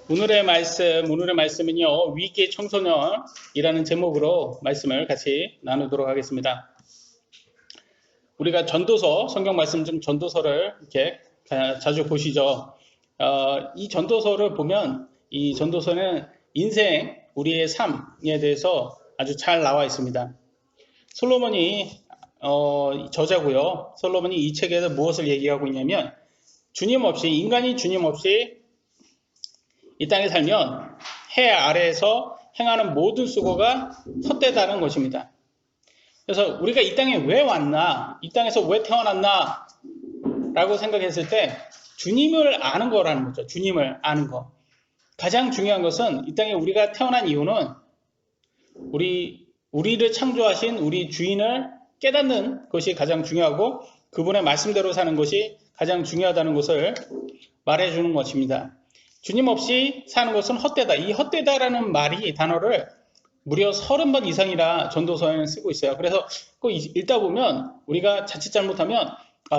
오늘의 말씀은요, 위기의 청소년이라는 제목으로 말씀을 같이 나누도록 하겠습니다. 우리가 전도서, 성경 말씀 중 전도서를 이렇게 자주 보시죠. 이 전도서를 보면 이 전도서는 인생, 우리의 삶에 대해서 아주 잘 나와 있습니다. 솔로몬이 저자고요. 솔로몬이 이 책에서 무엇을 얘기하고 있냐면 인간이 주님 없이 이 땅에 살면 해 아래에서 행하는 모든 수고가 헛되다는 것입니다. 그래서 우리가 이 땅에 왜 왔나, 이 땅에서 왜 태어났나 라고 생각했을 때 주님을 아는 거라는 거죠. 주님을 아는 거. 가장 중요한 것은 이 땅에 우리가 태어난 이유는 우리를 창조하신 우리 주인을 깨닫는 것이 가장 중요하고 그분의 말씀대로 사는 것이 가장 중요하다는 것을 말해주는 것입니다. 주님 없이 사는 것은 헛되다. 이 헛되다라는 단어를 무려 30번 이상이나 전도서에는 쓰고 있어요. 그래서 꼭 읽다 보면 우리가 자칫 잘못하면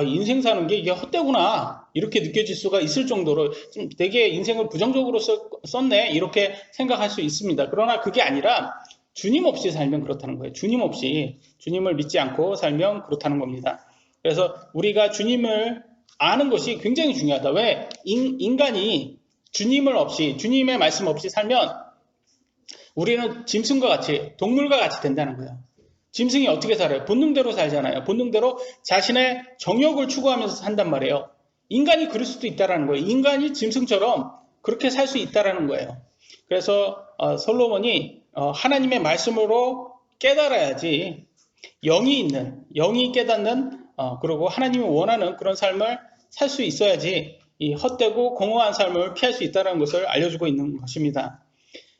인생 사는 게 이게 헛되구나 이렇게 느껴질 수가 있을 정도로 좀 되게 인생을 부정적으로 썼네 이렇게 생각할 수 있습니다. 그러나 그게 아니라 주님 없이 살면 그렇다는 거예요. 주님을 믿지 않고 살면 그렇다는 겁니다. 그래서 우리가 주님을 아는 것이 굉장히 중요하다. 왜? 인간이 주님의 말씀 없이 살면 우리는 짐승과 같이, 동물과 같이 된다는 거예요. 짐승이 어떻게 살아요? 본능대로 살잖아요. 본능대로 자신의 정욕을 추구하면서 산단 말이에요. 인간이 그럴 수도 있다는 거예요. 인간이 짐승처럼 그렇게 살 수 있다는 거예요. 그래서 솔로몬이 하나님의 말씀으로 깨달아야지 영이 깨닫는 그리고 하나님이 원하는 그런 삶을 살 수 있어야지 이 헛되고 공허한 삶을 피할 수 있다는 것을 알려주고 있는 것입니다.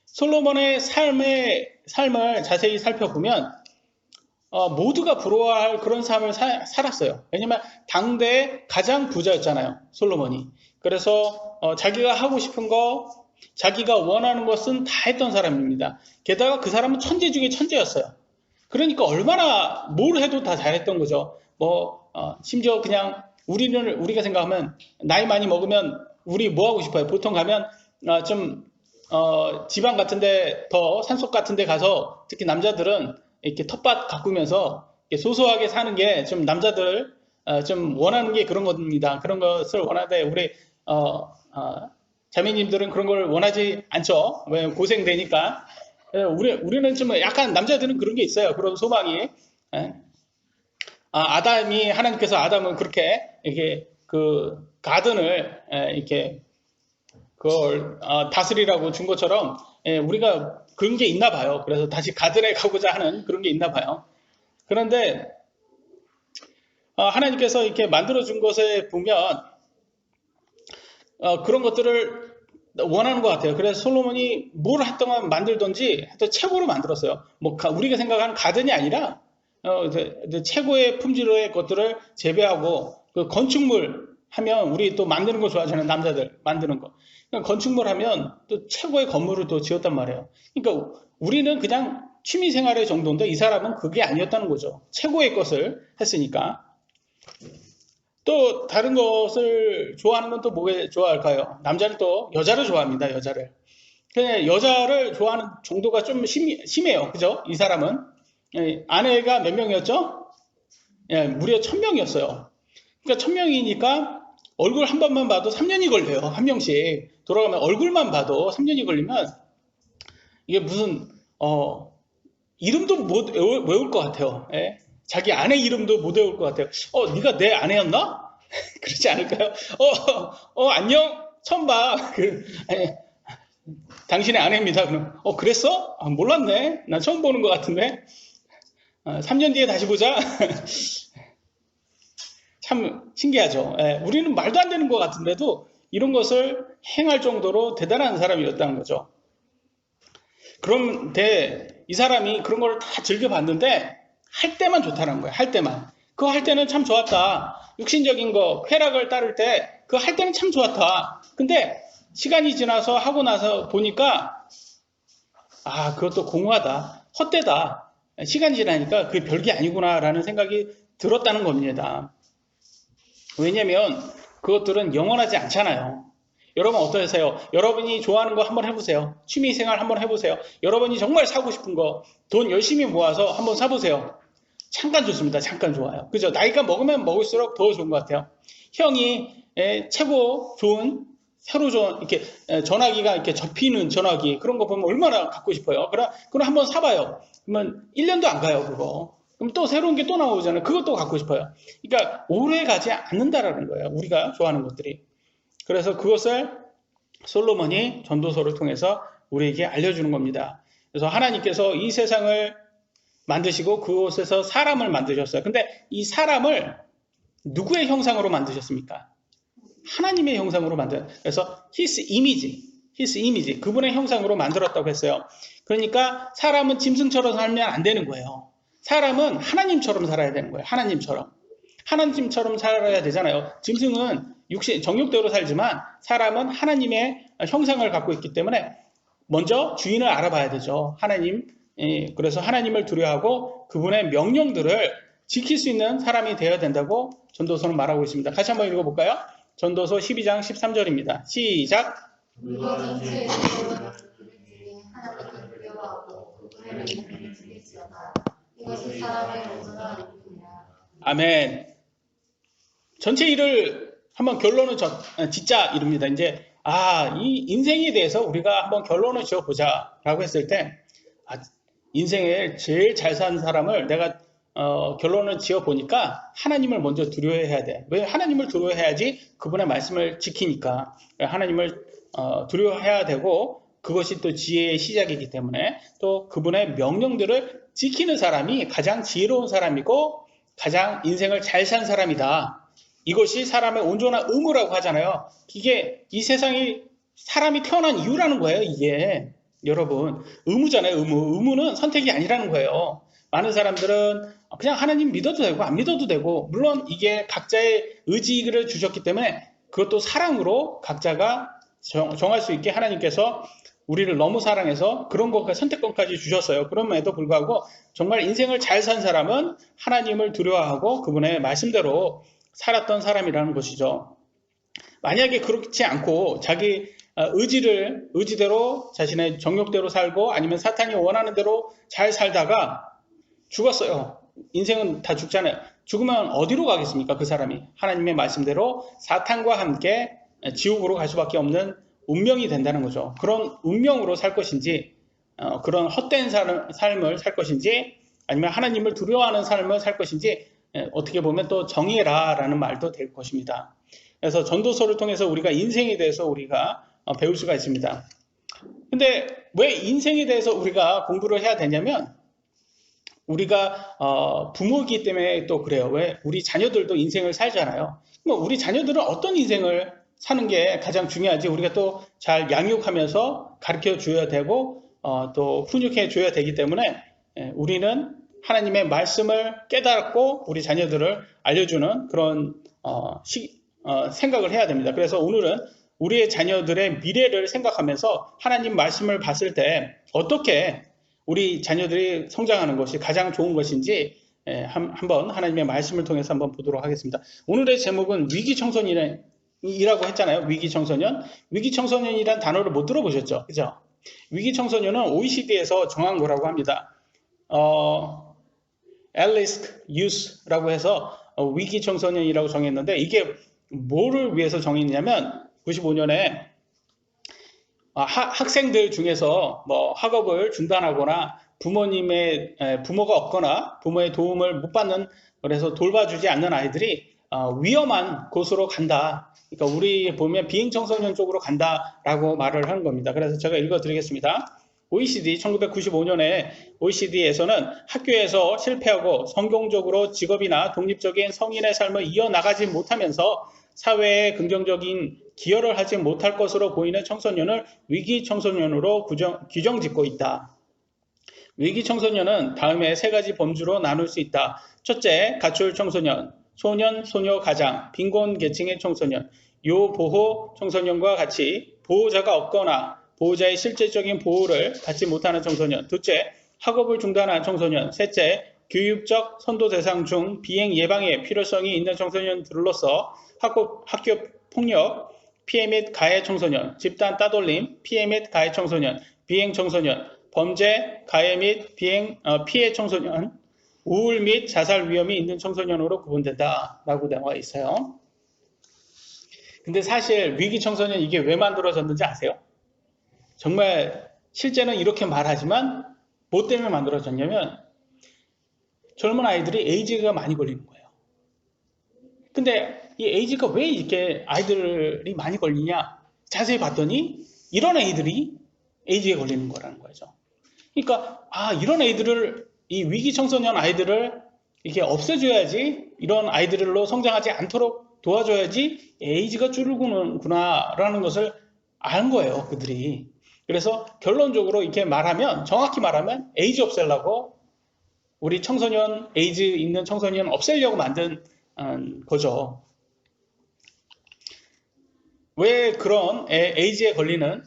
솔로몬의 삶을 자세히 살펴보면 모두가 부러워할 그런 삶을 살았어요. 왜냐하면 당대의 가장 부자였잖아요. 솔로몬이. 그래서 자기가 하고 싶은 거, 자기가 원하는 것은 다 했던 사람입니다. 게다가 그 사람은 천재 중에 천재였어요. 그러니까 얼마나 뭘 해도 다 잘했던 거죠. 심지어 그냥 우리가 생각하면 나이 많이 먹으면 우리 뭐 하고 싶어요? 보통 가면 지방 같은데 더 산속 같은데 가서 특히 남자들은 이렇게 텃밭 가꾸면서 이렇게 소소하게 사는 게 좀 남자들 좀 원하는 게 그런 겁니다. 그런 것을 원하되 우리 자매님들은 그런 걸 원하지 않죠. 왜 고생되니까. 우리는 좀 약간 남자들은 그런 게 있어요. 그런 소망이. 하나님께서 아담은 그렇게 이렇게 그 가든을 이렇게 그걸 다스리라고 준 것처럼 우리가 그런 게 있나 봐요. 그래서 다시 가든에 가고자 하는 그런 게 있나 봐요. 그런데 하나님께서 이렇게 만들어 준 것에 보면 그런 것들을 원하는 것 같아요. 그래서 솔로몬이 뭘 했던 만들던지 하여튼 최고로 만들었어요. 우리가 생각하는 가든이 아니라 최고의 품질의 것들을 재배하고 그 건축물 하면 우리 또 만드는 거 좋아하잖아요. 남자들 만드는 거. 건축물 하면 또 최고의 건물을 또 지었단 말이에요. 그러니까 우리는 그냥 취미 생활의 정도인데 이 사람은 그게 아니었다는 거죠. 최고의 것을 했으니까. 또 다른 것을 좋아하는 건 또 뭐가 좋아할까요? 남자는 또 여자를 좋아합니다. 여자를. 그냥 여자를 좋아하는 정도가 좀 심해요. 그죠? 이 사람은. 아내가 몇 명이었죠? 무려 1000명이었어요. 그러니까 1000명이니까 얼굴 한 번만 봐도 3년이 걸려요. 한 명씩. 돌아가면 얼굴만 봐도 3년이 걸리면 이게 무슨 이름도 못 외울 것 같아요. 자기 아내 이름도 못 외울 것 같아요. 네가 내 아내였나? 그렇지 않을까요? 안녕? 처음 봐. 아니, 당신의 아내입니다. 그럼 그랬어? 몰랐네. 난 처음 보는 것 같은데. 3년 뒤에 다시 보자. 참 신기하죠. 우리는 말도 안 되는 것 같은데도 이런 것을 행할 정도로 대단한 사람이었다는 거죠. 그런데 이 사람이 그런 걸 다 즐겨봤는데 할 때만 좋다는 거예요. 할 때만. 그거 할 때는 참 좋았다. 육신적인 거, 쾌락을 따를 때 그거 할 때는 참 좋았다. 근데 시간이 지나서 하고 나서 보니까 그것도 공허하다. 헛되다. 시간이 지나니까 그게 별게 아니구나라는 생각이 들었다는 겁니다. 왜냐면 그것들은 영원하지 않잖아요. 여러분 어떠세요? 여러분이 좋아하는 거 한번 해보세요. 취미생활 한번 해보세요. 여러분이 정말 사고 싶은 거 돈 열심히 모아서 한번 사보세요. 잠깐 좋습니다. 잠깐 좋아요. 그죠? 나이가 먹으면 먹을수록 더 좋은 것 같아요. 형이 최고 좋은 새로 이렇게 전화기가 이렇게 접히는 전화기 그런 거 보면 얼마나 갖고 싶어요. 그럼 한번 사봐요. 그러면 1년도 안 가요, 그거. 그럼 또 새로운 게 또 나오잖아요. 그것도 갖고 싶어요. 그러니까 오래 가지 않는다라는 거예요. 우리가 좋아하는 것들이. 그래서 그것을 솔로몬이 전도서를 통해서 우리에게 알려주는 겁니다. 그래서 하나님께서 이 세상을 만드시고 그곳에서 사람을 만드셨어요. 근데 이 사람을 누구의 형상으로 만드셨습니까? 하나님의 형상으로 그래서 his image, 그분의 형상으로 만들었다고 했어요. 그러니까 사람은 짐승처럼 살면 안 되는 거예요. 사람은 하나님처럼 살아야 되는 거예요. 하나님처럼 살아야 되잖아요. 짐승은 정욕대로 살지만 사람은 하나님의 형상을 갖고 있기 때문에 먼저 주인을 알아봐야 되죠. 그래서 하나님을 두려워하고 그분의 명령들을 지킬 수 있는 사람이 되어야 된다고 전도서는 말하고 있습니다. 다시 한번 읽어볼까요? 전도서 12장 13절입니다. 시작. 아멘. 전체 일을 한번 결론을 짓자 이럽니다. 이제 이 인생에 대해서 우리가 한번 결론을 지어보자라고 했을 때 인생에 제일 잘 사는 사람을 내가 결론을 지어보니까 하나님을 먼저 두려워해야 돼. 왜 하나님을 두려워해야지? 그분의 말씀을 지키니까. 하나님을 두려워해야 되고 그것이 또 지혜의 시작이기 때문에 또 그분의 명령들을 지키는 사람이 가장 지혜로운 사람이고 가장 인생을 잘 산 사람이다. 이것이 사람의 온전한 의무라고 하잖아요. 이게 이 세상이 사람이 태어난 이유라는 거예요. 이게 여러분 의무잖아요. 의무는 선택이 아니라는 거예요. 많은 사람들은 그냥 하나님 믿어도 되고 안 믿어도 되고 물론 이게 각자의 의지를 주셨기 때문에 그것도 사랑으로 각자가 정할 수 있게 하나님께서 우리를 너무 사랑해서 그런 것과 선택권까지 주셨어요. 그럼에도 불구하고 정말 인생을 잘 산 사람은 하나님을 두려워하고 그분의 말씀대로 살았던 사람이라는 것이죠. 만약에 그렇지 않고 자기 의지대로 자신의 정욕대로 살고 아니면 사탄이 원하는 대로 잘 살다가 죽었어요. 인생은 다 죽잖아요. 죽으면 어디로 가겠습니까? 그 사람이 하나님의 말씀대로 사탄과 함께 지옥으로 갈 수밖에 없는 운명이 된다는 거죠. 그런 운명으로 살 것인지 그런 헛된 삶을 살 것인지 아니면 하나님을 두려워하는 삶을 살 것인지 어떻게 보면 또 정해라라는 말도 될 것입니다. 그래서 전도서를 통해서 우리가 인생에 대해서 우리가 배울 수가 있습니다. 근데 왜 인생에 대해서 우리가 공부를 해야 되냐면 우리가 부모이기 때문에 또 그래요. 왜 우리 자녀들도 인생을 살잖아요. 그럼 우리 자녀들은 어떤 인생을 사는 게 가장 중요하지? 우리가 또 잘 양육하면서 가르쳐 줘야 되고 또 훈육해 줘야 되기 때문에 우리는 하나님의 말씀을 깨닫고 우리 자녀들을 알려주는 그런 생각을 해야 됩니다. 그래서 오늘은 우리의 자녀들의 미래를 생각하면서 하나님 말씀을 봤을 때 어떻게 우리 자녀들이 성장하는 것이 가장 좋은 것인지 한번 하나님의 말씀을 통해서 한번 보도록 하겠습니다. 오늘의 제목은 위기청소년이라고 했잖아요. 위기청소년. 위기청소년이란 단어를 못 들어보셨죠? 그죠? 위기청소년은 OECD에서 정한 거라고 합니다. At-risk youth라고 해서 위기청소년이라고 정했는데 이게 뭐를 위해서 정했냐면 95년에 학생들 중에서 뭐 학업을 중단하거나 부모가 없거나 부모의 도움을 못 받는 그래서 돌봐주지 않는 아이들이 위험한 곳으로 간다. 그러니까 우리 보면 비행청소년 쪽으로 간다라고 말을 하는 겁니다. 그래서 제가 읽어드리겠습니다. OECD 1995년에 OECD에서는 학교에서 실패하고 성공적으로 직업이나 독립적인 성인의 삶을 이어나가지 못하면서 사회에 긍정적인 기여를 하지 못할 것으로 보이는 청소년을 위기 청소년으로 규정 짓고 있다. 위기 청소년은 다음에 세 가지 범주로 나눌 수 있다. 첫째, 가출 청소년, 소년, 소녀, 가장, 빈곤 계층의 청소년, 요보호 청소년과 같이 보호자가 없거나 보호자의 실질적인 보호를 받지 못하는 청소년. 둘째, 학업을 중단한 청소년. 셋째, 교육적 선도 대상 중 비행 예방에 필요성이 있는 청소년들로서 학교 폭력, 피해 및 가해 청소년, 집단 따돌림, 피해 및 가해 청소년, 비행 청소년, 범죄, 가해 및 피해 청소년, 우울 및 자살 위험이 있는 청소년으로 구분된다라고 나와 있어요. 근데 사실 위기 청소년 이게 왜 만들어졌는지 아세요? 정말 실제는 이렇게 말하지만 뭐 때문에 만들어졌냐면 젊은 아이들이 에이즈가 많이 걸리는 거예요. 근데 이 에이즈가 왜 이렇게 아이들이 많이 걸리냐? 자세히 봤더니 이런 애들이 에이즈에 걸리는 거라는 거죠. 그러니까 이런 애들을 이 위기 청소년 아이들을 이렇게 없애줘야지 이런 아이들로 성장하지 않도록 도와줘야지 에이즈가 줄구나라는 것을 안 거예요, 그들이. 그래서 결론적으로 이렇게 말하면 정확히 말하면 에이즈 없애려고 우리 청소년 에이즈 있는 청소년 없애려고 만든 거죠. 왜 그런 에이즈에 걸리는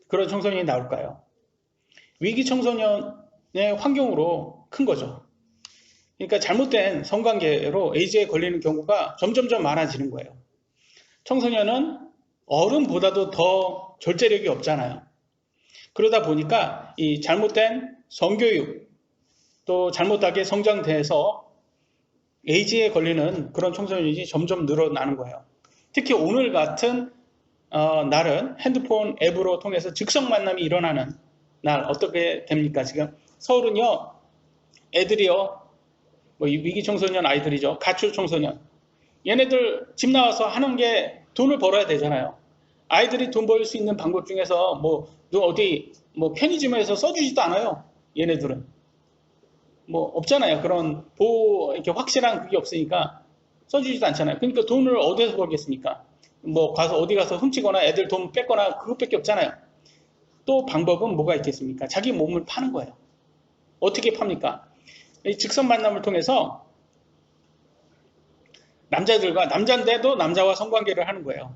그런 청소년이 나올까요? 위기 청소년의 환경으로 큰 거죠. 그러니까 잘못된 성관계로 에이즈에 걸리는 경우가 점점점 많아지는 거예요. 청소년은 어른보다도 더 절제력이 없잖아요. 그러다 보니까 이 잘못된 성교육 또 잘못하게 성장돼서 에이즈에 걸리는 그런 청소년이 점점 늘어나는 거예요. 특히 오늘 같은 날은 핸드폰 앱으로 통해서 즉석 만남이 일어나는 날 어떻게 됩니까? 지금 서울은요, 애들이요, 뭐 위기 청소년 아이들이죠, 가출 청소년. 얘네들 집 나와서 하는 게 돈을 벌어야 되잖아요. 아이들이 돈 벌 수 있는 방법 중에서 뭐 어디 뭐 편의점에서 써주지도 않아요. 얘네들은 뭐 없잖아요. 그런 이렇게 확실한 그게 없으니까 써주지도 않잖아요. 그러니까 돈을 어디서 벌겠습니까? 뭐 가서 어디 가서 훔치거나 애들 돈 뺏거나 그것밖에 없잖아요. 또 방법은 뭐가 있겠습니까? 자기 몸을 파는 거예요. 어떻게 팝니까? 이 직선 만남을 통해서 남자인데도 남자와 성관계를 하는 거예요.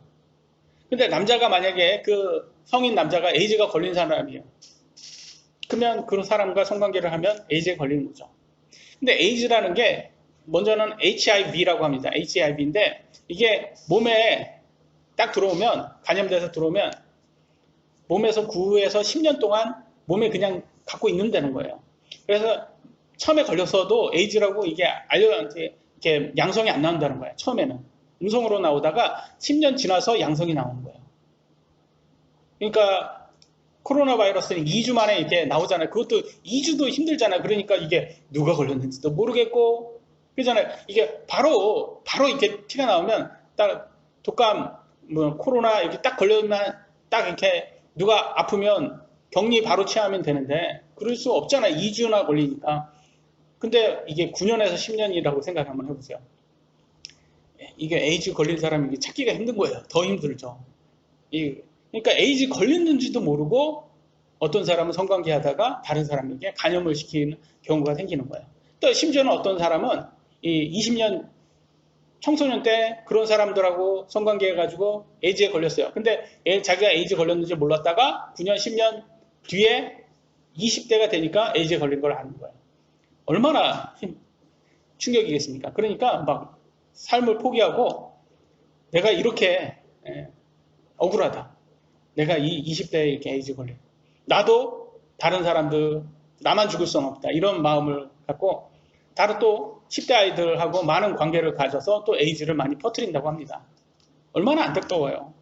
근데 남자가 만약에 그 성인 남자가 에이즈가 걸린 사람이에요. 그러면 그런 사람과 성관계를 하면 에이즈에 걸리는 거죠. 근데 에이즈라는 게 먼저는 HIV라고 합니다. HIV인데 이게 몸에 딱 들어오면, 감염돼서 들어오면 몸에서 9에서 10년 동안 몸에 그냥 갖고 있는다는 거예요. 그래서 처음에 걸렸어도 에이즈라고 이게 이렇게 양성이 안 나온다는 거예요. 처음에는 음성으로 나오다가 10년 지나서 양성이 나오는 거예요. 그러니까 코로나 바이러스는 2주 만에 이렇게 나오잖아요. 그것도 2주도 힘들잖아요. 그러니까 이게 누가 걸렸는지도 모르겠고, 그러잖아요. 이게 바로 이렇게 티가 나오면 딱 독감, 뭐 코로나 이렇게 딱 걸려면 딱 이렇게 누가 아프면 격리 바로 취하면 되는데 그럴 수 없잖아요. 2주나 걸리니까. 근데 이게 9년에서 10년이라고 생각 한번 해보세요. 이게 에이즈 걸린 사람이 찾기가 힘든 거예요. 더 힘들죠. 그러니까 에이즈 걸렸는지도 모르고 어떤 사람은 성관계 하다가 다른 사람에게 감염을 시키는 경우가 생기는 거예요. 또 심지어는 어떤 사람은 이 20년 청소년 때 그런 사람들하고 성관계 해가지고 에이즈에 걸렸어요. 근데 자기가 에이즈 걸렸는지 몰랐다가 9년, 10년 뒤에 20대가 되니까 에이즈에 걸린 걸 아는 거예요. 얼마나 충격이겠습니까? 그러니까 막 삶을 포기하고 내가 이렇게 억울하다. 내가 이 20대에 이렇게 에이즈 걸린. 나도 다른 사람들, 나만 죽을 수는 없다. 이런 마음을 갖고 다른 또 10대 아이들하고 많은 관계를 가져서 또 에이즈를 많이 퍼뜨린다고 합니다. 얼마나 안타까워요.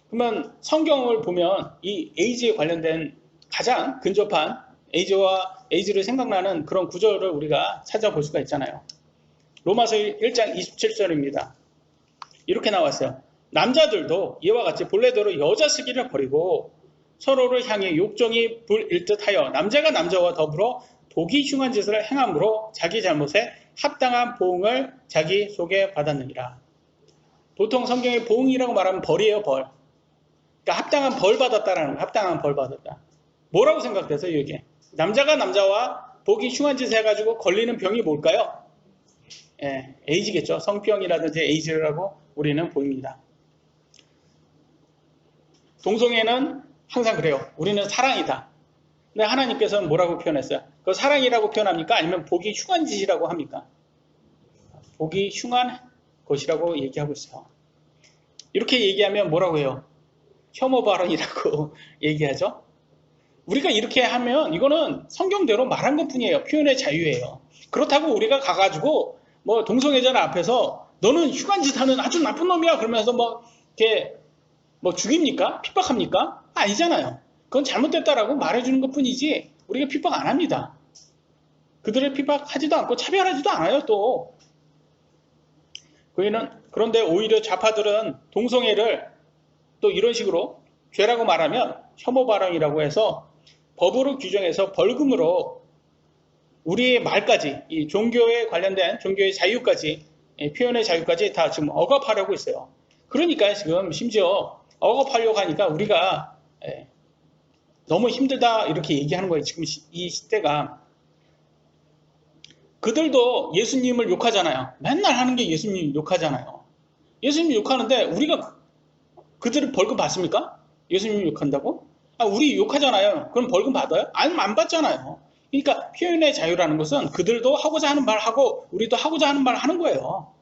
그러면 성경을 보면 이 에이즈에 관련된 가장 근접한 에이즈를 생각나는 그런 구절을 우리가 찾아볼 수가 있잖아요. 로마서 1장 27절입니다. 이렇게 나왔어요. 남자들도 이와 같이 본래대로 여자 쓰기를 버리고 서로를 향해 욕정이 불일 듯하여 남자가 남자와 더불어 보기 흉한 짓을 행함으로 자기 잘못에 합당한 보응을 자기 속에 받았느니라. 보통 성경에 보응이라고 말하면 벌이에요, 벌. 그러니까 합당한 벌 받았다라는 거예요. 합당한 벌 받았다. 뭐라고 생각되세요, 이게? 남자가 남자와 보기 흉한 짓을 해가지고 걸리는 병이 뭘까요? 에이즈겠죠. 성병이라든지 에이즈라고 우리는 보입니다. 동성애는 항상 그래요. 우리는 사랑이다. 근데 하나님께서는 뭐라고 표현했어요? 그 사랑이라고 표현합니까? 아니면 보기 흉한 짓이라고 합니까? 보기 흉한 것이라고 얘기하고 있어요. 이렇게 얘기하면 뭐라고 해요? 혐오 발언이라고 얘기하죠. 우리가 이렇게 하면 이거는 성경대로 말한 것뿐이에요. 표현의 자유예요. 그렇다고 우리가 가가지고 뭐 동성애자 앞에서 너는 휴관짓 하는 아주 나쁜 놈이야 그러면서 뭐 이렇게 뭐 죽입니까? 핍박합니까? 아니잖아요. 그건 잘못됐다라고 말해주는 것뿐이지 우리가 핍박 안 합니다. 그들을 핍박하지도 않고 차별하지도 않아요. 또 그런데 오히려 좌파들은 동성애를 또 이런 식으로 죄라고 말하면 혐오 발언이라고 해서 법으로 규정해서 벌금으로 우리의 말까지 이 종교에 관련된 종교의 자유까지 표현의 자유까지 다 지금 억압하려고 있어요. 그러니까 지금 심지어 억압하려고 하니까 우리가 너무 힘들다 이렇게 얘기하는 거예요. 지금 이 시대가. 그들도 예수님을 욕하잖아요. 맨날 하는 게 예수님 욕하잖아요. 예수님 욕하는데 우리가 그들을 벌금 받습니까? 예수님 욕한다고? 우리 욕하잖아요. 그럼 벌금 받아요? 아니면 안 받잖아요. 그러니까 표현의 자유라는 것은 그들도 하고자 하는 말 하고 우리도 하고자 하는 말 하는 거예요.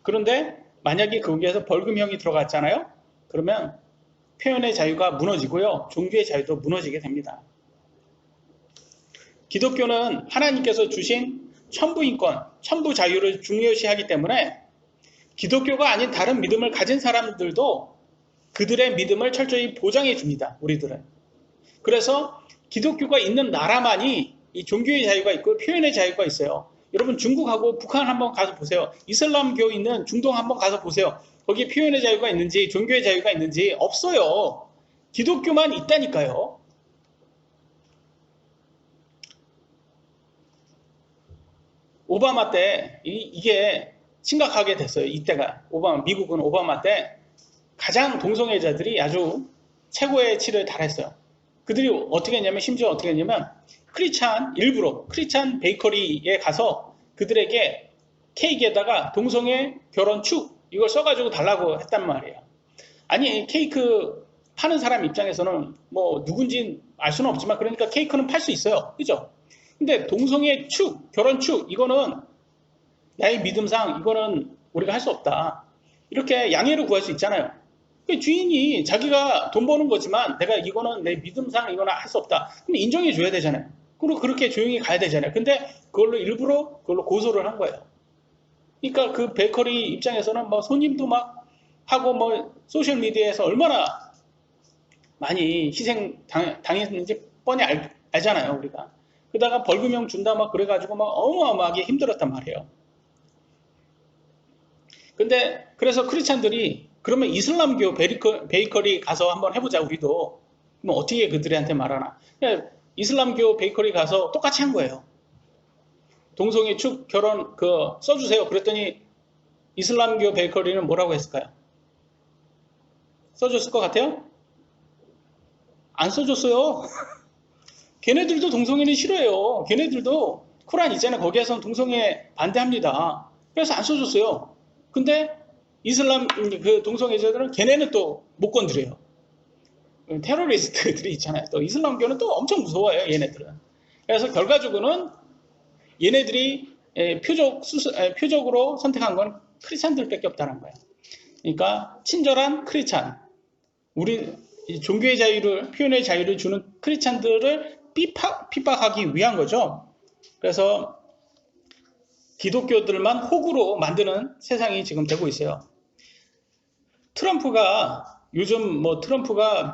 그런데 만약에 거기에서 벌금형이 들어갔잖아요. 그러면 표현의 자유가 무너지고요. 종교의 자유도 무너지게 됩니다. 기독교는 하나님께서 주신 천부인권, 천부자유를 중요시하기 때문에 기독교가 아닌 다른 믿음을 가진 사람들도 그들의 믿음을 철저히 보장해 줍니다. 우리들은. 그래서 기독교가 있는 나라만이 이 종교의 자유가 있고 표현의 자유가 있어요. 여러분 중국하고 북한 한번 가서 보세요. 이슬람교 있는 중동 한번 가서 보세요. 거기에 표현의 자유가 있는지 종교의 자유가 있는지 없어요. 기독교만 있다니까요. 오바마 때 이게 심각하게 됐어요. 이때가 미국은 오바마 때 가장 동성애자들이 아주 최고의 치를 달했어요. 그들이 어떻게 했냐면 심지어 어떻게 했냐면 일부러 크리스찬 베이커리에 가서 그들에게 케이크에다가 동성애 결혼 축 이걸 써가지고 달라고 했단 말이에요. 아니 케이크 파는 사람 입장에서는 뭐 누군지 알 수는 없지만 그러니까 케이크는 팔 수 있어요. 그죠? 근데 동성애 축, 결혼 축 이거는 나의 믿음상 이거는 우리가 할 수 없다. 이렇게 양해를 구할 수 있잖아요. 주인이 자기가 돈 버는 거지만 내가 이거는 내 믿음상 이거는 할 수 없다. 근데 인정해 줘야 되잖아요. 그리고 그렇게 조용히 가야 되잖아요. 근데 그걸로 일부러 그걸로 고소를 한 거예요. 그러니까 그 베이커리 입장에서는 뭐 손님도 막 하고 뭐 소셜 미디어에서 얼마나 많이 희생 당했는지 뻔히 알잖아요, 우리가. 그러다가 벌금형 준다 막 그래가지고 막 어마어마하게 힘들었단 말이에요. 근데 그래서 크리스찬들이 그러면 이슬람교 베이커리 가서 한번 해보자 우리도. 그럼 어떻게 그들한테 말하나? 그러니까 이슬람교 베이커리 가서 똑같이 한 거예요. 동성애 축 결혼 써주세요. 그랬더니 이슬람교 베이커리는 뭐라고 했을까요? 써줬을 것 같아요? 안 써줬어요. 걔네들도 동성애는 싫어해요. 걔네들도 코란 있잖아요. 거기에서는 동성애 반대합니다. 그래서 안 써줬어요. 근데 이슬람 그 동성애자들은 걔네는 또 못 건드려요. 테러리스트들이 있잖아요. 또 이슬람교는 또 엄청 무서워요. 얘네들은. 그래서 결과적으로는 얘네들이 표적으로 선택한 건 크리스찬들밖에 없다는 거예요. 그러니까 친절한 크리스찬, 우리 종교의 자유를 표현의 자유를 주는 크리스찬들을 핍박하기 위한 거죠. 그래서 기독교들만 호구로 만드는 세상이 지금 되고 있어요. 트럼프가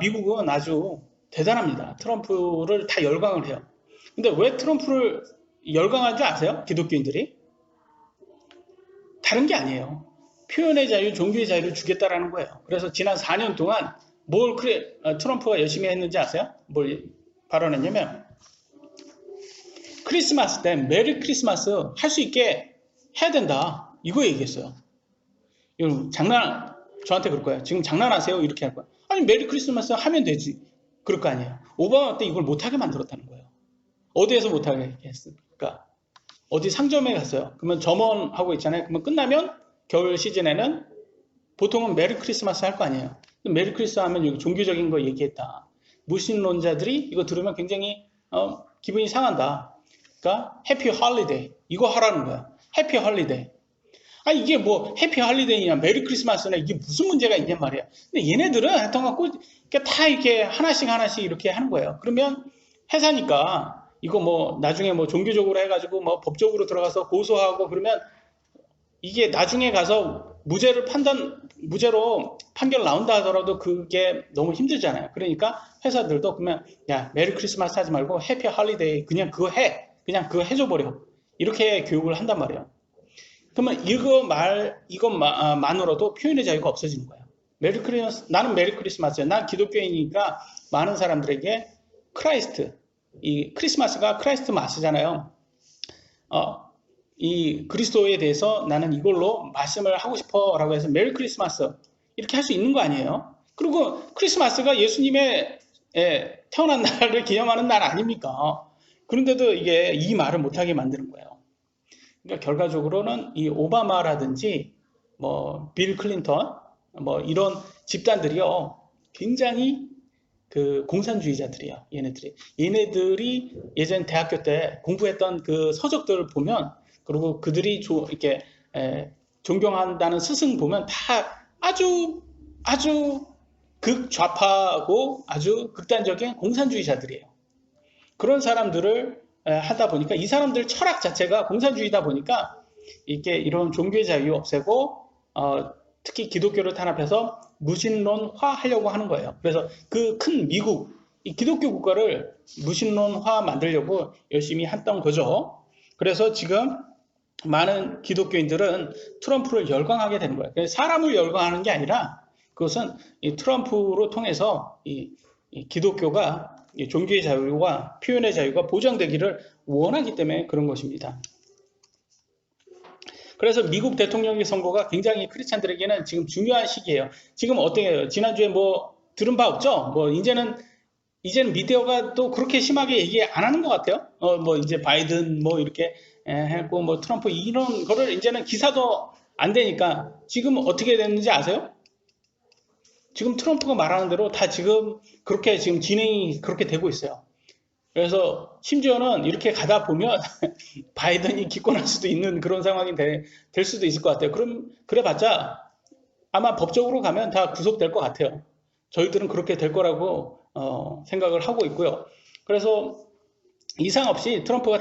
미국은 아주 대단합니다. 트럼프를 다 열광을 해요. 근데 왜 트럼프를 열광한 줄 아세요? 기독교인들이? 다른 게 아니에요. 표현의 자유, 종교의 자유를 주겠다라는 거예요. 그래서 지난 4년 동안 트럼프가 열심히 했는지 아세요? 뭘 발언했냐면 크리스마스 때 메리 크리스마스 할 수 있게 해야 된다. 이거 얘기했어요. 여러분 저한테 그럴 거예요. 지금 장난하세요? 이렇게 할 거야. 아니 메리 크리스마스 하면 되지. 그럴 거 아니에요. 오바마 때 이걸 못하게 만들었다는 거예요. 어디에서 못하게 했을까? 어디 상점에 갔어요. 그러면 점원하고 있잖아요. 그러면 끝나면 겨울 시즌에는 보통은 메리 크리스마스 할 거 아니에요. 메리 크리스마스 하면 여기 종교적인 거 얘기했다. 무신론자들이 이거 들으면 굉장히 기분이 상한다. 그러니까 해피 홀리데이 이거 하라는 거야. 해피 홀리데이. 아, 이게 뭐 해피 할리데이냐 메리 크리스마스나 이게 무슨 문제가 있냔 말이야. 근데 얘네들은 하여튼 갖고 다 이렇게 하나씩 이렇게 하는 거예요. 그러면 회사니까 이거 뭐 나중에 뭐 종교적으로 해가지고 뭐 법적으로 들어가서 고소하고 그러면 이게 나중에 가서 무죄로 판결 나온다 하더라도 그게 너무 힘들잖아요. 그러니까 회사들도 그러면 야, 메리 크리스마스 하지 말고 해피 할리데이 그냥 그거 해줘버려. 이렇게 교육을 한단 말이에요. 그러면 이것만으로도 표현의 자유가 없어지는 거예요. 나는 메리 크리스마스야. 난 기독교인이니까 많은 사람들에게 이 크리스마스가 크라이스트 마스잖아요. 이 그리스도에 대해서 나는 이걸로 말씀을 하고 싶어 라고 해서 메리 크리스마스 이렇게 할 수 있는 거 아니에요? 그리고 크리스마스가 예수님의 태어난 날을 기념하는 날 아닙니까? 그런데도 이게 이 말을 못하게 만드는 거예요. 그러니까 결과적으로는 이 오바마라든지 뭐 빌 클린턴 뭐 이런 집단들이요 굉장히 그 공산주의자들이에요. 얘네들이 예전 대학교 때 공부했던 그 서적들을 보면 그리고 그들이 이렇게 존경한다는 스승 보면 다 아주 극좌파하고 아주 극단적인 공산주의자들이에요. 그런 사람들을 하다 보니까 이 사람들 철학 자체가 공산주의다 보니까 이게 이런 종교의 자유 없애고 특히 기독교를 탄압해서 무신론화 하려고 하는 거예요. 그래서 그 큰 미국 이 기독교 국가를 무신론화 만들려고 열심히 했던 거죠. 그래서 지금 많은 기독교인들은 트럼프를 열광하게 되는 거예요. 그래서 사람을 열광하는 게 아니라 그것은 이 트럼프로 통해서 이 기독교가 종교의 자유와 표현의 자유가 보장되기를 원하기 때문에 그런 것입니다. 그래서 미국 대통령의 선거가 굉장히 크리스찬들에게는 지금 중요한 시기예요. 지금 어때요? 지난주에 뭐 들은 바 없죠? 뭐 이제는 미디어가 또 그렇게 심하게 얘기 안 하는 것 같아요. 뭐 이제 바이든 뭐 이렇게 했고 뭐 트럼프 이런 거를 이제는 기사도 안 되니까 지금 어떻게 됐는지 아세요? 지금 트럼프가 말하는 대로 다 지금 그렇게 지금 진행이 그렇게 되고 있어요. 그래서 심지어는 이렇게 가다 보면 바이든이 기권할 수도 있는 그런 상황이 될 수도 있을 것 같아요. 그래봤자 아마 법적으로 가면 다 구속될 것 같아요. 저희들은 그렇게 될 거라고 생각을 하고 있고요. 그래서 이상 없이 트럼프가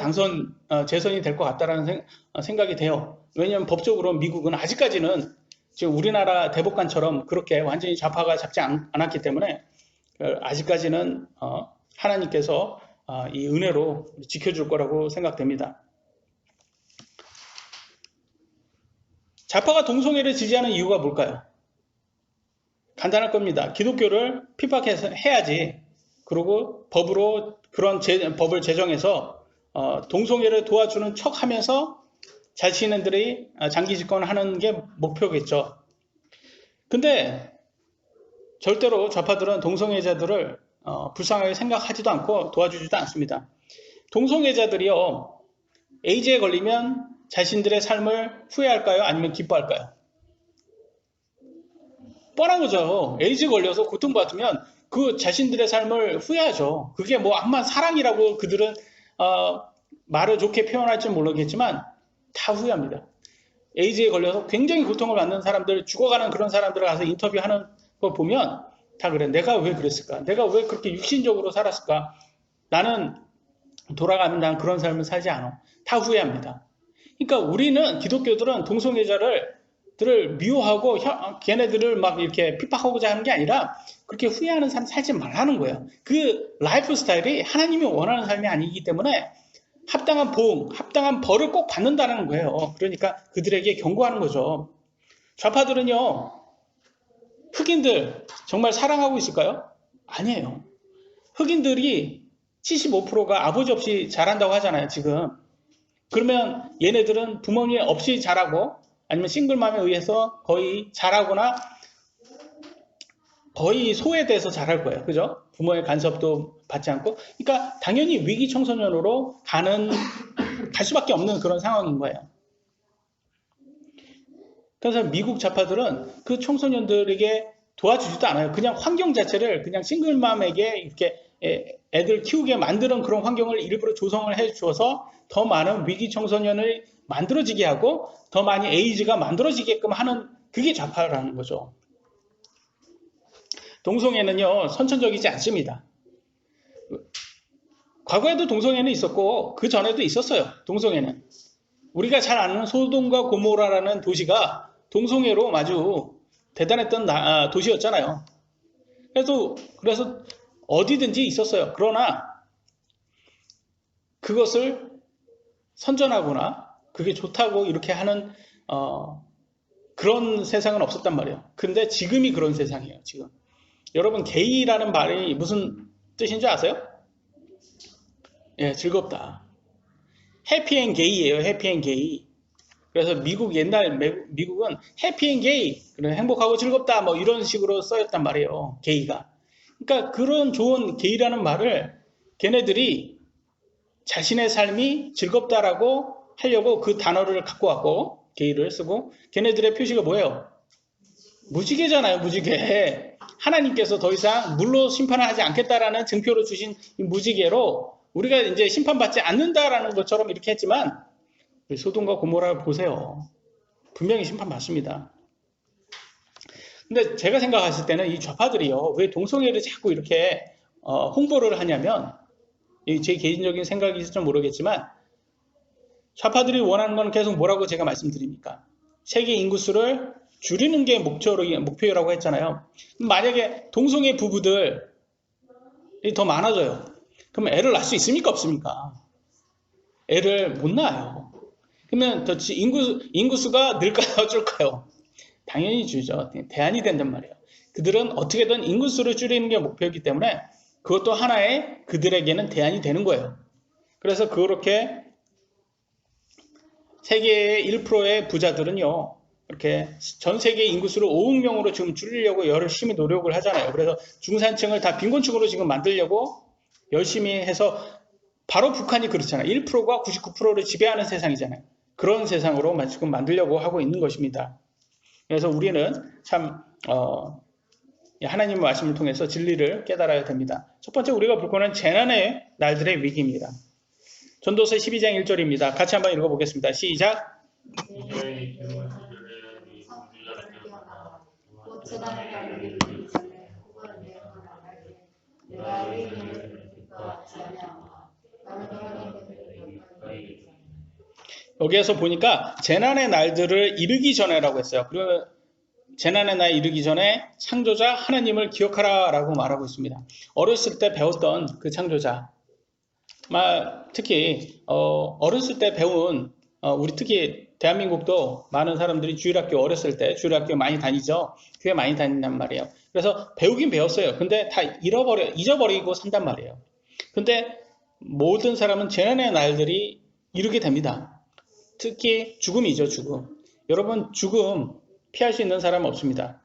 재선이 될 것 같다라는 생각이 돼요. 왜냐하면 법적으로 미국은 아직까지는 지금 우리나라 대법관처럼 그렇게 완전히 좌파가 잡지 않았기 때문에 아직까지는 하나님께서 이 은혜로 지켜줄 거라고 생각됩니다. 좌파가 동성애를 지지하는 이유가 뭘까요? 간단할 겁니다. 기독교를 핍박해야지. 그리고 법으로 그런 법을 제정해서 동성애를 도와주는 척하면서 자신들이 장기 집권하는 게 목표겠죠. 근데 절대로 좌파들은 동성애자들을 불쌍하게 생각하지도 않고 도와주지도 않습니다. 동성애자들이요 에이즈에 걸리면 자신들의 삶을 후회할까요? 아니면 기뻐할까요? 뻔한 거죠. 에이즈 걸려서 고통받으면 그 자신들의 삶을 후회하죠. 그게 뭐 암만 사랑이라고 그들은 말을 좋게 표현할지 모르겠지만 다 후회합니다. 에이즈에 걸려서 굉장히 고통을 받는 사람들, 죽어가는 그런 사람들을 가서 인터뷰하는 걸 보면 다 그래. 내가 왜 그랬을까? 내가 왜 그렇게 육신적으로 살았을까? 나는 돌아가면 난 그런 삶을 살지 않아. 다 후회합니다. 그러니까 우리는 기독교들은 동성애자들을 미워하고 걔네들을 막 이렇게 핍박하고자 하는 게 아니라 그렇게 후회하는 삶 살지 말라는 거예요. 그 라이프 스타일이 하나님이 원하는 삶이 아니기 때문에 합당한 보응, 합당한 벌을 꼭 받는다는 거예요. 그러니까 그들에게 경고하는 거죠. 좌파들은요, 흑인들 정말 사랑하고 있을까요? 아니에요. 흑인들이 75%가 아버지 없이 자란다고 하잖아요, 지금. 그러면 얘네들은 부모님 없이 자라고 아니면 싱글맘에 의해서 거의 자라거나 거의 소외돼서 자랄 거예요. 그죠? 부모의 간섭도 받지 않고. 그러니까 당연히 위기 청소년으로 갈 수밖에 없는 그런 상황인 거예요. 그래서 미국 좌파들은 그 청소년들에게 도와주지도 않아요. 그냥 환경 자체를 그냥 싱글맘에게 이렇게 애들 키우게 만드는 그런 환경을 일부러 조성을 해 주어서 더 많은 위기 청소년을 만들어지게 하고 더 많이 에이즈가 만들어지게끔 하는 그게 좌파라는 거죠. 동성애는요, 선천적이지 않습니다. 과거에도 동성애는 있었고 그 전에도 있었어요. 동성애는. 우리가 잘 아는 소돔과 고모라라는 도시가 동성애로 아주 대단했던 도시였잖아요. 그래서 어디든지 있었어요. 그러나 그것을 선전하거나 그게 좋다고 이렇게 하는 그런 세상은 없었단 말이에요. 근데 지금이 그런 세상이에요. 지금 여러분 게이라는 말이 무슨 뜻인 줄 아세요? 예, 즐겁다. 해피앤 게이예요. 해피앤 게이. 그래서 옛날 미국은 해피앤 게이, 행복하고 즐겁다 뭐 이런 식으로 써였단 말이에요. 게이가. 그러니까 그런 좋은 게이라는 말을 걔네들이 자신의 삶이 즐겁다라고 하려고 그 단어를 갖고 왔고 게이를 쓰고 걔네들의 표시가 뭐예요? 무지개잖아요. 무지개. 하나님께서 더 이상 물로 심판을 하지 않겠다라는 증표로 주신 이 무지개로 우리가 이제 심판받지 않는다라는 것처럼 이렇게 했지만 소돔과 고모라를 보세요. 분명히 심판받습니다. 근데 제가 생각했을 때는 이 좌파들이요. 왜 동성애를 자꾸 이렇게 홍보를 하냐면 제 개인적인 생각일지 좀 모르겠지만 좌파들이 원하는 건 계속 뭐라고 제가 말씀드립니까? 세계 인구수를 줄이는 게 목표라고 했잖아요. 만약에 동성애 부부들이 더 많아져요. 그럼 애를 낳을 수 있습니까? 없습니까? 애를 못 낳아요. 그러면 인구수가 늘까요? 줄까요? 당연히 줄죠. 대안이 된단 말이에요. 그들은 어떻게든 인구수를 줄이는 게 목표이기 때문에 그것도 하나의 그들에게는 대안이 되는 거예요. 그래서 그렇게 세계의 1%의 부자들은요. 이렇게 전 세계 인구수를 5억 명으로 지금 줄이려고 열심히 노력을 하잖아요. 그래서 중산층을 다 빈곤층으로 지금 만들려고 열심히 해서 바로 북한이 그렇잖아요. 1%가 99%를 지배하는 세상이잖아요. 그런 세상으로 지금 만들려고 하고 있는 것입니다. 그래서 우리는 참 하나님의 말씀을 통해서 진리를 깨달아야 됩니다. 첫 번째 우리가 볼 거는 재난의 날들의 위기입니다. 전도서 12장 1절입니다. 같이 한번 읽어보겠습니다. 시작! 여기에서 보니까 재난의 날들을 이르기 전에라고 했어요. 그리고 재난의 날 이르기 전에 창조자 하나님을 기억하라 라고 말하고 있습니다. 어렸을 때 배웠던 그 창조자, 특히 어렸을 때 배운 우리 특히 대한민국도 많은 사람들이 주일학교 어렸을 때 주일학교 많이 다니죠. 교회 많이 다닌단 말이에요. 그래서 배우긴 배웠어요. 근데 다 잊어버리고 산단 말이에요. 근데 모든 사람은 재난의 날들이 이르게 됩니다. 특히 죽음이죠. 죽음. 여러분 죽음 피할 수 있는 사람은 없습니다.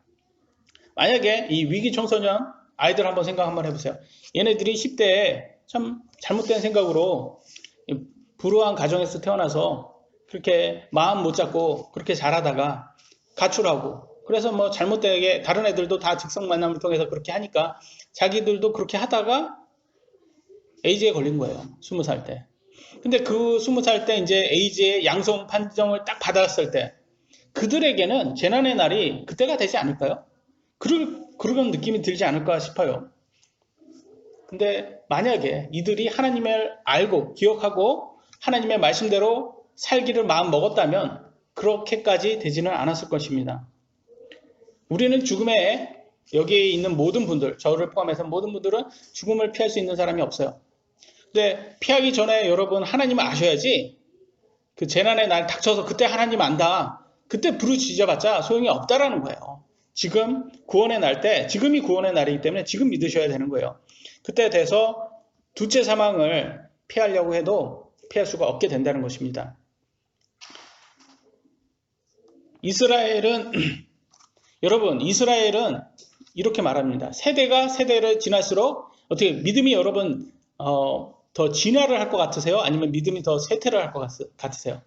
만약에 이 위기 청소년 아이들 한번 생각 한번 해보세요. 얘네들이 10대에 참 잘못된 생각으로 불우한 가정에서 태어나서 그렇게 마음 못 잡고 그렇게 자라다가 가출하고 그래서 뭐 잘못되게 다른 애들도 다 직성 만남을 통해서 그렇게 하니까 자기들도 그렇게 하다가 에이즈에 걸린 거예요. 20살 때. 근데 그 20살 때 이제 에이즈의 양성 판정을 딱 받았을 때 그들에게는 재난의 날이 그때가 되지 않을까요? 그런 느낌이 들지 않을까 싶어요. 근데 만약에 이들이 하나님을 알고 기억하고 하나님의 말씀대로 살기를 마음 먹었다면 그렇게까지 되지는 않았을 것입니다. 우리는 죽음에 여기에 있는 모든 분들, 저를 포함해서 모든 분들은 죽음을 피할 수 있는 사람이 없어요. 근데 피하기 전에 여러분 하나님을 아셔야지 그 재난의 날 닥쳐서 그때 하나님 안다. 그때 부르짖어봤자 소용이 없다라는 거예요. 지금 구원의 날 때, 지금이 구원의 날이기 때문에 지금 믿으셔야 되는 거예요. 그때 돼서 두째 사망을 피하려고 해도 피할 수가 없게 된다는 것입니다. 여러분, 이스라엘은 이렇게 말합니다. 세대가 세대를 지날수록 어떻게 믿음이 여러분 더 진화를 할 것 같으세요? 아니면 믿음이 더 쇠퇴를 할 것 같으세요?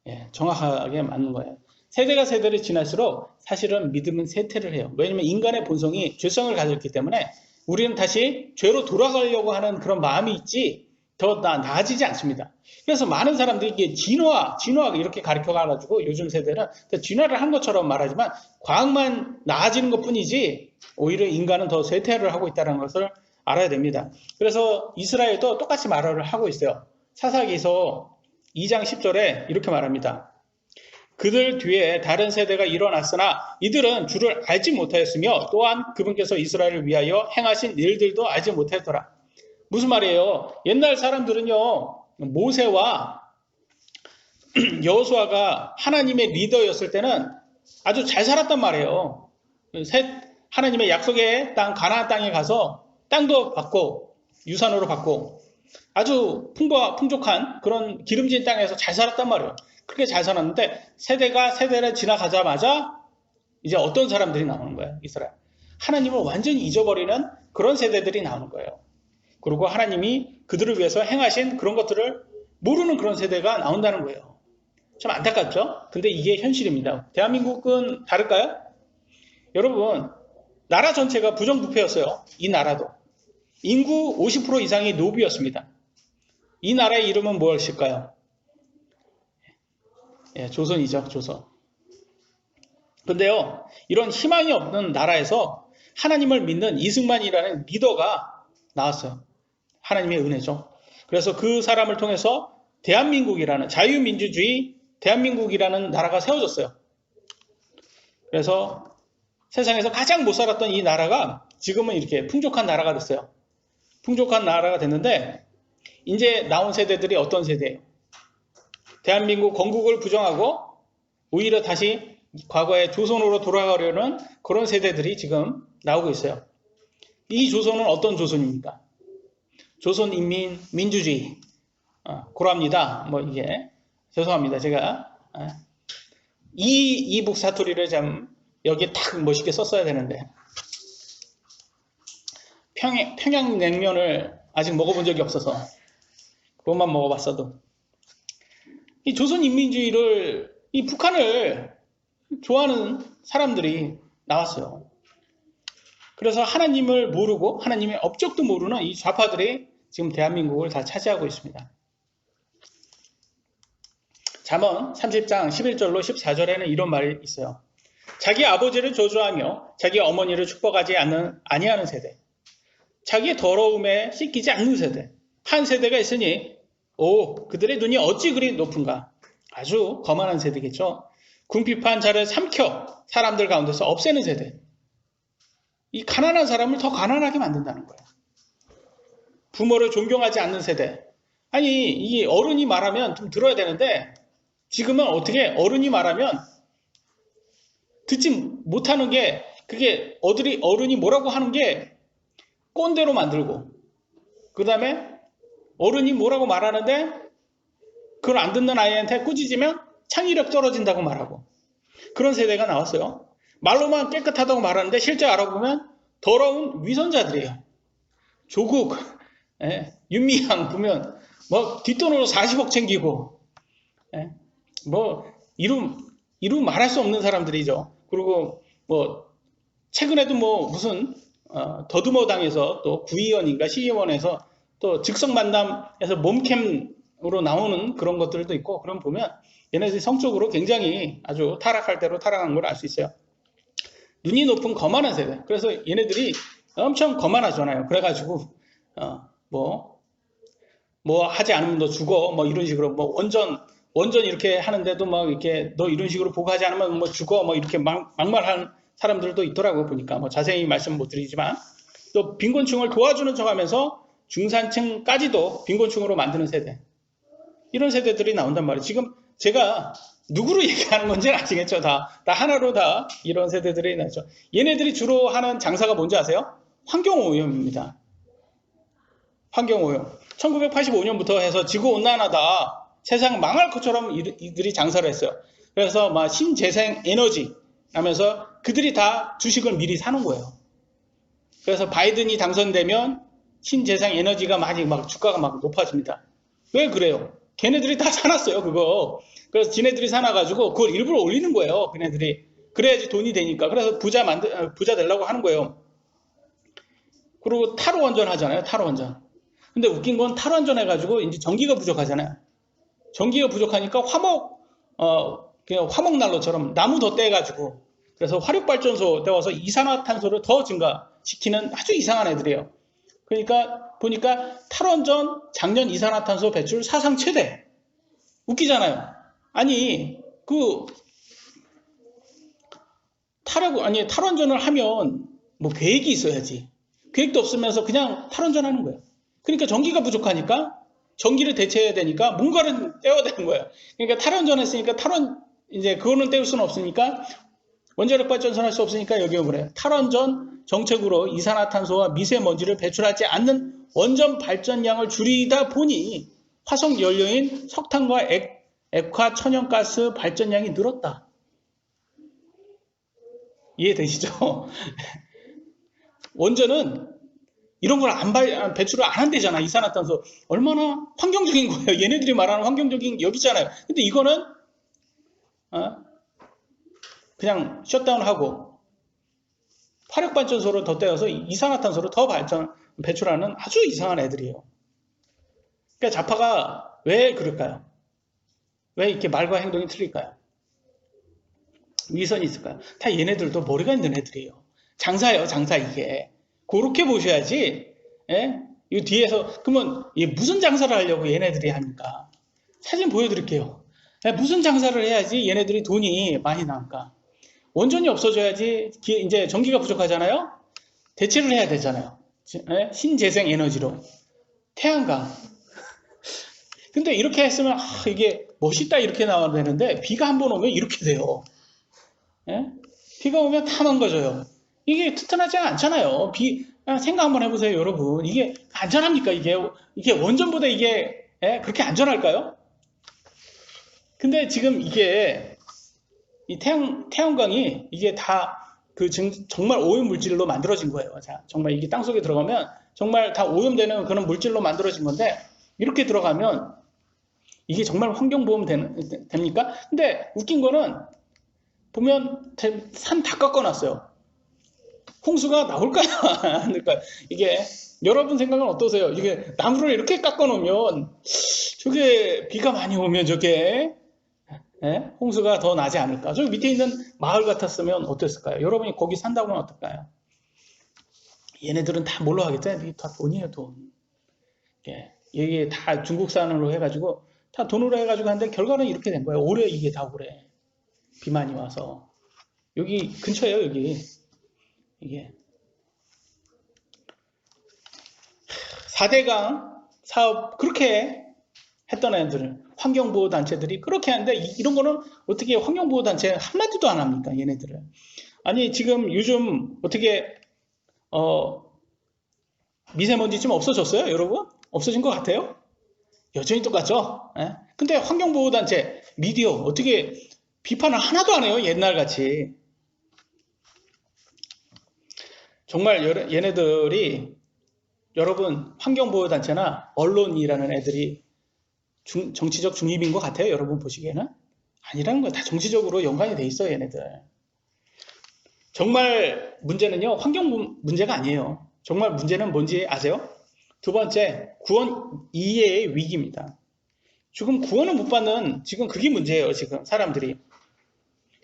예, 정확하게 맞는 거예요. 세대가 세대를 지날수록 사실은 믿음은 쇠퇴를 해요. 왜냐하면 인간의 본성이 죄성을 가졌기 때문에 우리는 다시 죄로 돌아가려고 하는 그런 마음이 있지 더 나아지지 않습니다. 그래서 많은 사람들이 이게 진화 이렇게 가르쳐가지고 요즘 세대는 진화를 한 것처럼 말하지만 과학만 나아지는 것 뿐이지 오히려 인간은 더 쇠퇴를 하고 있다는 것을 알아야 됩니다. 그래서 이스라엘도 똑같이 말을 하고 있어요. 사사기서 2장 10절에 이렇게 말합니다. 그들 뒤에 다른 세대가 일어났으나 이들은 주를 알지 못하였으며 또한 그분께서 이스라엘을 위하여 행하신 일들도 알지 못했더라. 무슨 말이에요? 옛날 사람들은요, 모세와 여호수아가 하나님의 리더였을 때는 아주 잘 살았단 말이에요. 하나님의 약속의 땅 가나안 땅에 가서 땅도 받고 유산으로 받고 아주 풍족한 그런 기름진 땅에서 잘 살았단 말이에요. 그렇게 잘 살았는데 세대를 지나가자마자 이제 어떤 사람들이 나오는 거예요. 이스라엘. 하나님을 완전히 잊어버리는 그런 세대들이 나오는 거예요. 그리고 하나님이 그들을 위해서 행하신 그런 것들을 모르는 그런 세대가 나온다는 거예요. 참 안타깝죠? 근데 이게 현실입니다. 대한민국은 다를까요? 여러분, 나라 전체가 부정부패였어요. 이 나라도. 인구 50% 이상이 노비였습니다. 이 나라의 이름은 무엇일까요? 예, 조선이죠, 조선. 근데요, 이런 희망이 없는 나라에서 하나님을 믿는 이승만이라는 리더가 나왔어요. 하나님의 은혜죠. 그래서 그 사람을 통해서 대한민국이라는 자유민주주의 대한민국이라는 나라가 세워졌어요. 그래서 세상에서 가장 못 살았던 이 나라가 지금은 이렇게 풍족한 나라가 됐어요. 풍족한 나라가 됐는데 이제 나온 세대들이 어떤 세대예요? 대한민국 건국을 부정하고 오히려 다시 과거의 조선으로 돌아가려는 그런 세대들이 지금 나오고 있어요. 이 조선은 어떤 조선입니까? 조선인민민주주의 고랍니다. 뭐 이게 죄송합니다. 제가 이북 사투리를 좀 여기에 딱 멋있게 썼어야 되는데 평양냉면을 아직 먹어본 적이 없어서 그것만 먹어봤어도 이 조선인민주의를 이 북한을 좋아하는 사람들이 나왔어요. 그래서 하나님을 모르고 하나님의 업적도 모르는 이 좌파들이 지금 대한민국을 다 차지하고 있습니다. 잠언 30장 11절로 14절에는 이런 말이 있어요. 자기 아버지를 저주하며 자기 어머니를 축복하지 아니하는 세대, 자기의 더러움에 씻기지 않는 세대, 한 세대가 있으니 그들의 눈이 어찌 그리 높은가. 아주 거만한 세대겠죠. 궁핍한 자를 삼켜 사람들 가운데서 없애는 세대. 이 가난한 사람을 더 가난하게 만든다는 거예요. 부모를 존경하지 않는 세대. 아니, 이 어른이 말하면 좀 들어야 되는데 지금은 어떻게 어른이 말하면 듣지 못하는 게 그게 어른이 뭐라고 하는 게 꼰대로 만들고 그 다음에 어른이 뭐라고 말하는데 그걸 안 듣는 아이한테 꾸짖으면 창의력 떨어진다고 말하고 그런 세대가 나왔어요. 말로만 깨끗하다고 말하는데 실제 알아보면 더러운 위선자들이에요. 조국, 윤미향 보면 뭐 뒷돈으로 40억 챙기고 뭐 이루 말할 수 없는 사람들이죠. 그리고 뭐 최근에도 뭐 무슨 더듬어 당에서 또 구의원인가 시의원에서 또 즉석 만남에서 몸캠으로 나오는 그런 것들도 있고 그럼 보면 얘네들이 성적으로 굉장히 아주 타락할 대로 타락한 걸 알 수 있어요. 눈이 높은 거만한 세대. 그래서 얘네들이 엄청 거만하잖아요. 그래가지고 뭐 하지 않으면 너 죽어 뭐 이런 식으로 뭐 원전 이렇게 하는데도 막 이렇게 너 이런 식으로 보고하지 않으면 뭐 죽어 뭐 이렇게 막말하는 사람들도 있더라고요. 보니까 뭐 자세히 말씀 못 드리지만 또 빈곤층을 도와주는 척하면서 중산층까지도 빈곤층으로 만드는 세대. 이런 세대들이 나온단 말이에요. 지금 제가 누구를 얘기하는 건지는 아시겠죠? 다 하나로 다 이런 세대들이 나죠. 얘네들이 주로 하는 장사가 뭔지 아세요? 환경오염입니다. 환경오염. 1985년부터 해서 지구온난화다. 세상 망할 것처럼 이들이 장사를 했어요. 그래서 막 신재생 에너지 하면서 그들이 다 주식을 미리 사는 거예요. 그래서 바이든이 당선되면 신재생 에너지가 많이 막 주가가 막 높아집니다. 왜 그래요? 걔네들이 다 사놨어요, 그거. 그래서 지네들이 사놔가지고 그걸 일부러 올리는 거예요, 걔네들이. 그래야지 돈이 되니까. 그래서 부자 되려고 하는 거예요. 그리고 탈원전 하잖아요, 탈원전. 근데 웃긴 건 탈원전 해가지고 이제 전기가 부족하잖아요. 전기가 부족하니까 그냥 화목난로처럼 나무 더 떼가지고 그래서 화력발전소 떼어서 이산화탄소를 더 증가시키는 아주 이상한 애들이에요. 그러니까 보니까 탈원전 작년 이산화탄소 배출 사상 최대. 웃기잖아요. 아니 탈원전을 하면 뭐 계획이 있어야지. 계획도 없으면서 그냥 탈원전하는 거예요. 그러니까 전기가 부족하니까 전기를 대체해야 되니까 뭔가를 떼어야 되는 거예요. 그러니까 탈원전했으니까 이제 그거는 떼울 수는 없으니까 원자력 발전소는 할 수 없으니까 여기 그래요. 탈원전 정책으로 이산화탄소와 미세먼지를 배출하지 않는 원전 발전량을 줄이다 보니 화석 연료인 석탄과 액화 천연가스 발전량이 늘었다. 이해되시죠? 원전은 이런 걸 배출을 안 한대잖아. 이산화탄소. 얼마나 환경적인 거예요. 얘네들이 말하는 환경적인 여기 있잖아요. 근데 이거는 그냥 셧다운하고 화력발전소를 더 떼어서 이산화탄소를 더 배출하는 아주 이상한 애들이에요. 그러니까 좌파가 왜 그럴까요? 왜 이렇게 말과 행동이 틀릴까요? 위선이 있을까요? 다 얘네들도 머리가 있는 애들이에요. 장사예요, 장사 이게. 그렇게 보셔야지. 예? 이 뒤에서 그러면 무슨 장사를 하려고 얘네들이 합니까? 사진 보여드릴게요. 무슨 장사를 해야지 얘네들이 돈이 많이 나올까? 원전이 없어져야지 이제 전기가 부족하잖아요. 대체를 해야 되잖아요. 신재생 에너지로 태양광. 근데 이렇게 했으면 이게 멋있다 이렇게 나와야 되는데 비가 한 번 오면 이렇게 돼요. 비가 오면 다 망가져요. 이게 튼튼하지 않잖아요. 생각 한번 해보세요, 여러분. 이게 안전합니까? 이게 원전보다 이게 그렇게 안전할까요? 근데 지금 이게 이 태양광이 이게 다 정말 오염 물질로 만들어진 거예요. 자, 정말 이게 땅속에 들어가면 정말 다 오염되는 그런 물질로 만들어진 건데 이렇게 들어가면 이게 정말 환경보험 됩니까? 근데 웃긴 거는 보면 산 다 깎아놨어요. 홍수가 나올까요? 안 나올까요? 이게 여러분 생각은 어떠세요? 이게 나무를 이렇게 깎아놓으면 저게 비가 많이 오면 저게 홍수가 더 나지 않을까? 저 밑에 있는 마을 같았으면 어땠을까요? 여러분이 거기 산다고 하면 어떨까요? 얘네들은 다 뭘로 하겠죠? 이게 다 돈이에요, 돈. 이게 다 중국산으로 해가지고 다 돈으로 해가지고 하는데 결과는 이렇게 된 거예요. 올해 이게 다 올해 비 많이 와서 여기 근처에요, 여기. 이게 4대강 사업 그렇게 했던 애들은 환경보호단체들이 그렇게 하는데 이런 거는 어떻게 환경보호단체 한마디도 안 합니까? 얘네들은. 아니 지금 요즘 어떻게 미세먼지 좀 없어졌어요? 여러분? 없어진 것 같아요? 여전히 똑같죠? 근데 환경보호단체 미디어 어떻게 비판을 하나도 안 해요? 옛날같이. 정말 얘네들이 여러분 환경보호단체나 언론이라는 애들이 정치적 중립인 것 같아요? 여러분 보시기에는? 아니라는 거예요. 다 정치적으로 연관이 돼 있어요, 얘네들. 정말 문제는요, 환경 문제가 아니에요. 정말 문제는 뭔지 아세요? 두 번째, 구원 이해의 위기입니다. 지금 구원을 못 받는, 지금 그게 문제예요, 지금 사람들이.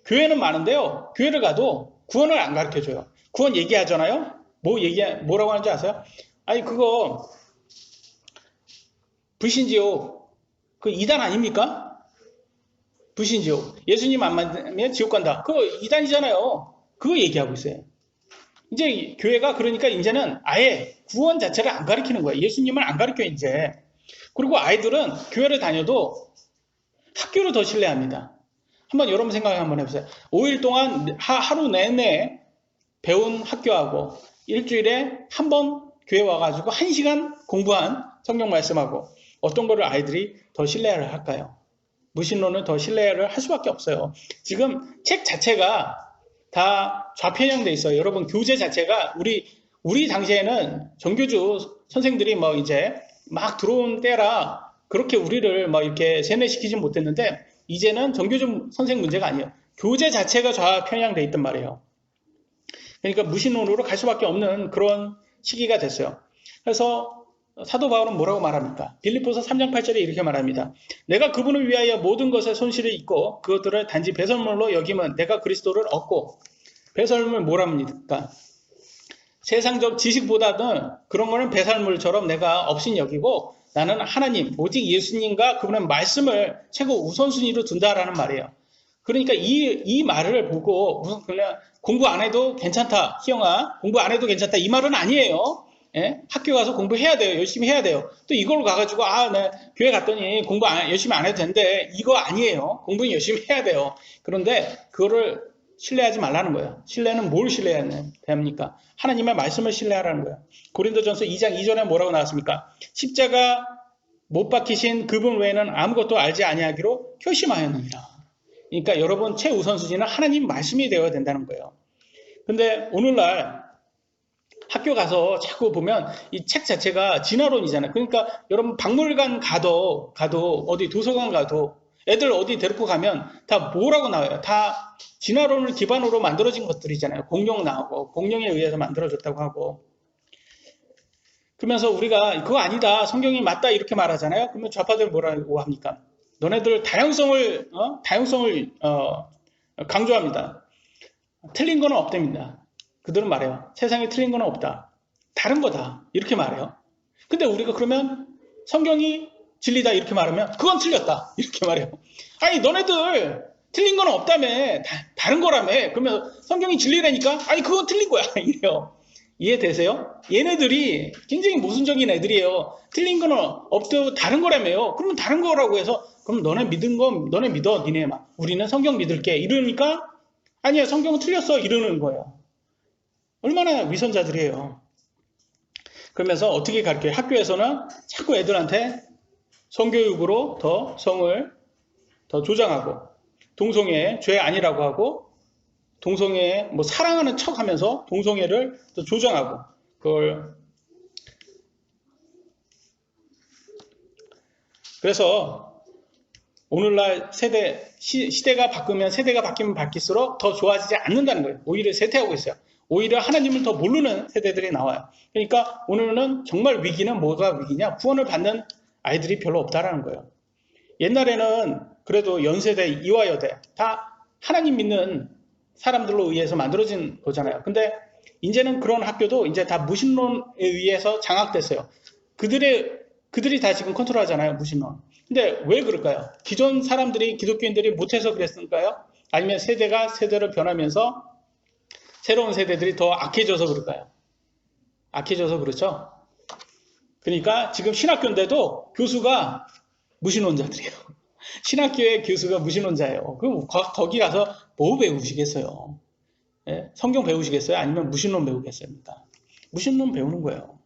교회는 많은데요, 교회를 가도 구원을 안 가르쳐 줘요. 구원 얘기하잖아요? 뭐라고 하는지 아세요? 아니, 그거, 불신지옥, 그 이단 아닙니까? 불신지옥. 예수님 안 만나면 지옥 간다. 그거 이단이잖아요. 그거 얘기하고 있어요. 이제 교회가 그러니까 이제는 아예 구원 자체를 안 가르치는 거예요. 예수님을 안 가르쳐, 이제. 그리고 아이들은 교회를 다녀도 학교를 더 신뢰합니다. 한번 여러분 생각 한번 해보세요. 5일 동안 하루 내내 배운 학교하고 일주일에 한 번 교회 와가지고 1시간 공부한 성경 말씀하고 어떤 거를 아이들이 더 신뢰를 할까요? 무신론을 더 신뢰를 할 수밖에 없어요. 지금 책 자체가 다 좌편향돼 있어요. 여러분 교재 자체가 우리 당시에는 정교주 선생들이 뭐 이제 막 들어온 때라 그렇게 우리를 막 이렇게 세뇌시키지 못했는데 이제는 정교주 선생 문제가 아니에요. 교재 자체가 좌편향돼 있단 말이에요. 그러니까 무신론으로 갈 수밖에 없는 그런 시기가 됐어요. 그래서 사도 바울은 뭐라고 말합니까? 빌립보서 3장 8절에 이렇게 말합니다. 내가 그분을 위하여 모든 것에 손실을 입고 그것들을 단지 배설물로 여기면 내가 그리스도를 얻고, 배설물 뭐랍니까? 세상적 지식보다는 그런 거는 배설물처럼 내가 없인 여기고 나는 하나님, 오직 예수님과 그분의 말씀을 최고 우선순위로 둔다라는 말이에요. 그러니까 이 말을 보고 무슨 그냥 공부 안 해도 괜찮다, 희영아, 공부 안 해도 괜찮다, 이 말은 아니에요. 예? 학교 가서 공부해야 돼요. 열심히 해야 돼요. 또 이걸 가가지고 네, 교회 갔더니 공부 열심히 안 해도 된대. 이거 아니에요. 공부는 열심히 해야 돼요. 그런데 그거를 신뢰하지 말라는 거예요. 신뢰는 뭘 신뢰해야 됩니까? 하나님의 말씀을 신뢰하라는 거예요. 고린도전서 2장 2절에 뭐라고 나왔습니까? 십자가 못 박히신 그분 외에는 아무것도 알지 아니하기로 결심하였느니라. 그러니까 여러분 최우선순위는 하나님 말씀이 되어야 된다는 거예요. 근데 오늘날 학교 가서 자꾸 보면 이 책 자체가 진화론이잖아요. 그러니까 여러분 박물관 가도 어디 도서관 가도 애들 어디 데리고 가면 다 뭐라고 나와요? 다 진화론을 기반으로 만들어진 것들이잖아요. 공룡 나오고 공룡에 의해서 만들어졌다고 하고. 그러면서 우리가 그거 아니다, 성경이 맞다 이렇게 말하잖아요. 그러면 좌파들 뭐라고 합니까? 너네들 다양성을 강조합니다. 틀린 거는 없답니다. 그들은 말해요. 세상에 틀린 거는 없다. 다른 거다. 이렇게 말해요. 근데 우리가 그러면 성경이 진리다 이렇게 말하면 그건 틀렸다. 이렇게 말해요. 아니 너네들 틀린 건 없다며. 다른 거라며. 그러면 성경이 진리라니까 아니 그건 틀린 거야. 이래요. 이해되세요? 얘네들이 굉장히 모순적인 애들이에요. 틀린 거는 없고 다른 거라며요. 그러면 다른 거라고 해서 그럼 너네 믿은 거 너네 믿어. 니네 막 우리는 성경 믿을게. 이러니까 아니야 성경은 틀렸어. 이러는 거예요. 얼마나 위선자들이에요. 그러면서 어떻게 가르쳐요? 학교에서는 자꾸 애들한테 성교육으로 더 성을 더 조장하고 동성애 죄 아니라고 하고 동성애 뭐 사랑하는 척 하면서 동성애를 더 조장하고 그걸 그래서 오늘날 시대가 바뀌면 세대가 바뀌면 바뀔수록 더 좋아지지 않는다는 거예요. 오히려 쇠퇴하고 있어요. 오히려 하나님을 더 모르는 세대들이 나와요. 그러니까 오늘은 정말 위기는 뭐가 위기냐? 구원을 받는 아이들이 별로 없다라는 거예요. 옛날에는 그래도 연세대, 이화여대 다 하나님 믿는 사람들로 의해서 만들어진 거잖아요. 근데 이제는 그런 학교도 이제 다 무신론에 의해서 장악됐어요. 그들이 다 지금 컨트롤하잖아요. 무신론. 근데 왜 그럴까요? 기존 사람들이 기독교인들이 못해서 그랬을까요? 아니면 세대가 세대로 변하면서 새로운 세대들이 더 악해져서 그럴까요? 악해져서 그렇죠? 그러니까 지금 신학교인데도 교수가 무신론자들이에요. 신학교의 교수가 무신론자예요. 그럼 거기 가서 뭐 배우시겠어요? 예? 성경 배우시겠어요? 아니면 무신론 배우겠습니까? 무신론 배우는 거예요.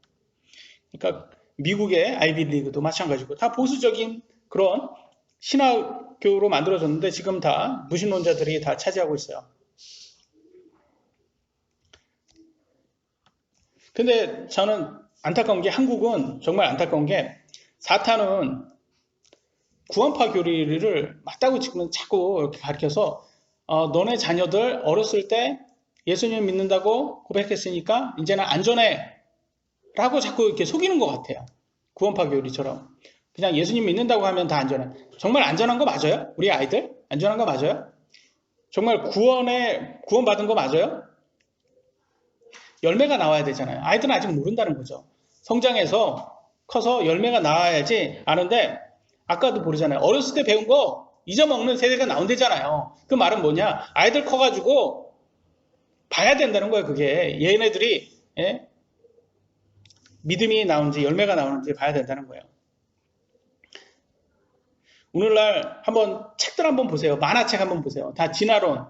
그러니까 미국의 아이비리그도 마찬가지고 다 보수적인 그런 신학교로 만들어졌는데 지금 다 무신론자들이 다 차지하고 있어요. 근데 저는 안타까운 게 한국은 정말 안타까운 게 사탄은 구원파 교리를 맞다고 지금 자꾸 이렇게 가르쳐서 너네 자녀들 어렸을 때 예수님 믿는다고 고백했으니까 이제는 안전해 라고 자꾸 이렇게 속이는 것 같아요. 구원파 교리처럼 그냥 예수님 믿는다고 하면 다 안전해. 정말 안전한 거 맞아요? 우리 아이들? 안전한 거 맞아요? 정말 구원받은 거 맞아요? 열매가 나와야 되잖아요. 아이들은 아직 모른다는 거죠. 성장해서 커서 열매가 나와야지 아는데 아까도 보잖아요. 어렸을 때 배운 거 잊어먹는 세대가 나온대잖아요. 그 말은 뭐냐? 아이들 커가지고 봐야 된다는 거예요. 그게 얘네들이 믿음이 나오는지 열매가 나오는지 봐야 된다는 거예요. 오늘날 한번 책들 한번 보세요. 만화책 한번 보세요. 다 진화론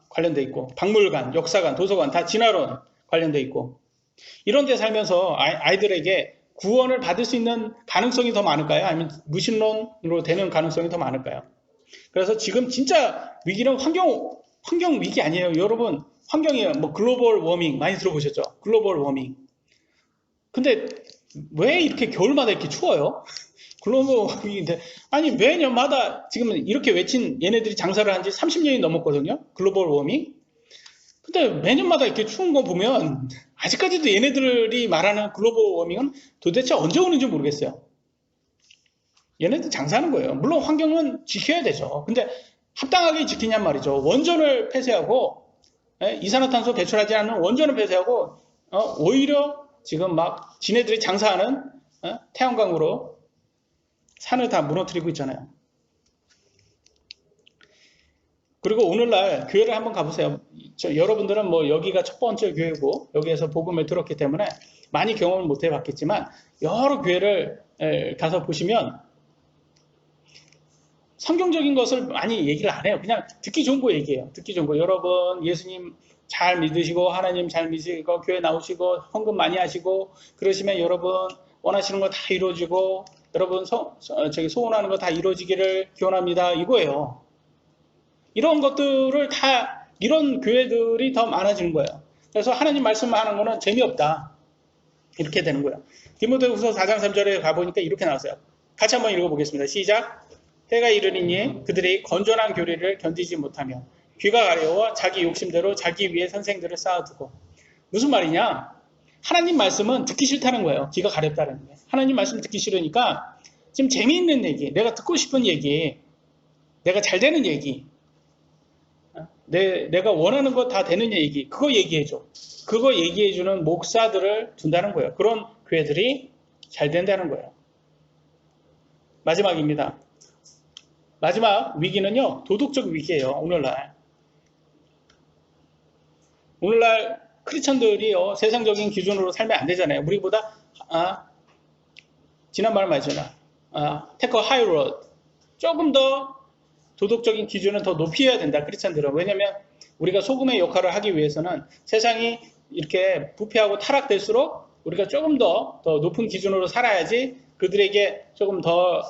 관련돼 있고 박물관, 역사관, 도서관 다 진화론 관련돼 있고 이런 데 살면서 아이들에게 구원을 받을 수 있는 가능성이 더 많을까요? 아니면 무신론으로 되는 가능성이 더 많을까요? 그래서 지금 진짜 위기는 환경 위기 아니에요. 여러분 환경이에요. 뭐 글로벌 워밍 많이 들어보셨죠? 글로벌 워밍. 근데 왜 이렇게 겨울마다 이렇게 추워요? 글로벌 워밍인데 아니 매년마다 지금 이렇게 외친 얘네들이 장사를 한 지 30년이 넘었거든요. 글로벌 워밍. 근데 매년마다 이렇게 추운 거 보면 아직까지도 얘네들이 말하는 글로벌 워밍은 도대체 언제 오는지 모르겠어요. 얘네들 장사하는 거예요. 물론 환경은 지켜야 되죠. 근데 합당하게 지키냔 말이죠. 원전을 폐쇄하고, 이산화탄소 배출하지 않는 원전을 폐쇄하고, 오히려 지금 막 지네들이 장사하는 태양광으로 산을 다 무너뜨리고 있잖아요. 그리고 오늘날 교회를 한번 가보세요. 여러분들은 뭐 여기가 첫 번째 교회고 여기에서 복음을 들었기 때문에 많이 경험을 못 해봤겠지만 여러 교회를 가서 보시면 성경적인 것을 많이 얘기를 안 해요. 그냥 듣기 좋은 거 얘기해요. 듣기 좋은 거. 여러분 예수님 잘 믿으시고 하나님 잘 믿으시고 교회 나오시고 헌금 많이 하시고 그러시면 여러분 원하시는 거 다 이루어지고 여러분 소원하는 거 다 이루어지기를 기원합니다. 이거예요. 이런 것들을 다 이런 교회들이 더 많아지는 거예요. 그래서 하나님 말씀하는 거는 재미없다. 이렇게 되는 거예요. 디모데후서 4장 3절에 가보니까 이렇게 나왔어요. 같이 한번 읽어보겠습니다. 시작. 때가 이르리니 그들이 건전한 교리를 견디지 못하며 귀가 가려워 자기 욕심대로 자기 위에 선생들을 쌓아두고. 무슨 말이냐? 하나님 말씀은 듣기 싫다는 거예요. 귀가 가렵다는 거예요. 하나님 말씀 듣기 싫으니까 지금 재미있는 얘기, 내가 듣고 싶은 얘기, 내가 잘 되는 얘기, 내가 원하는 거 다 되는 얘기, 그거 얘기해줘. 그거 얘기해주는 목사들을 둔다는 거예요. 그런 교회들이 잘 된다는 거예요. 마지막입니다. 마지막 위기는요, 도덕적 위기예요. 오늘날 크리스천들이 세상적인 기준으로 살면 안 되잖아요. 우리보다 지난번에 말했잖아. take a high road. 조금 더 도덕적인 기준을 더 높여야 된다. 크리스천들은. 왜냐하면 우리가 소금의 역할을 하기 위해서는 세상이 이렇게 부패하고 타락될수록 우리가 조금 더 높은 기준으로 살아야지 그들에게 조금 더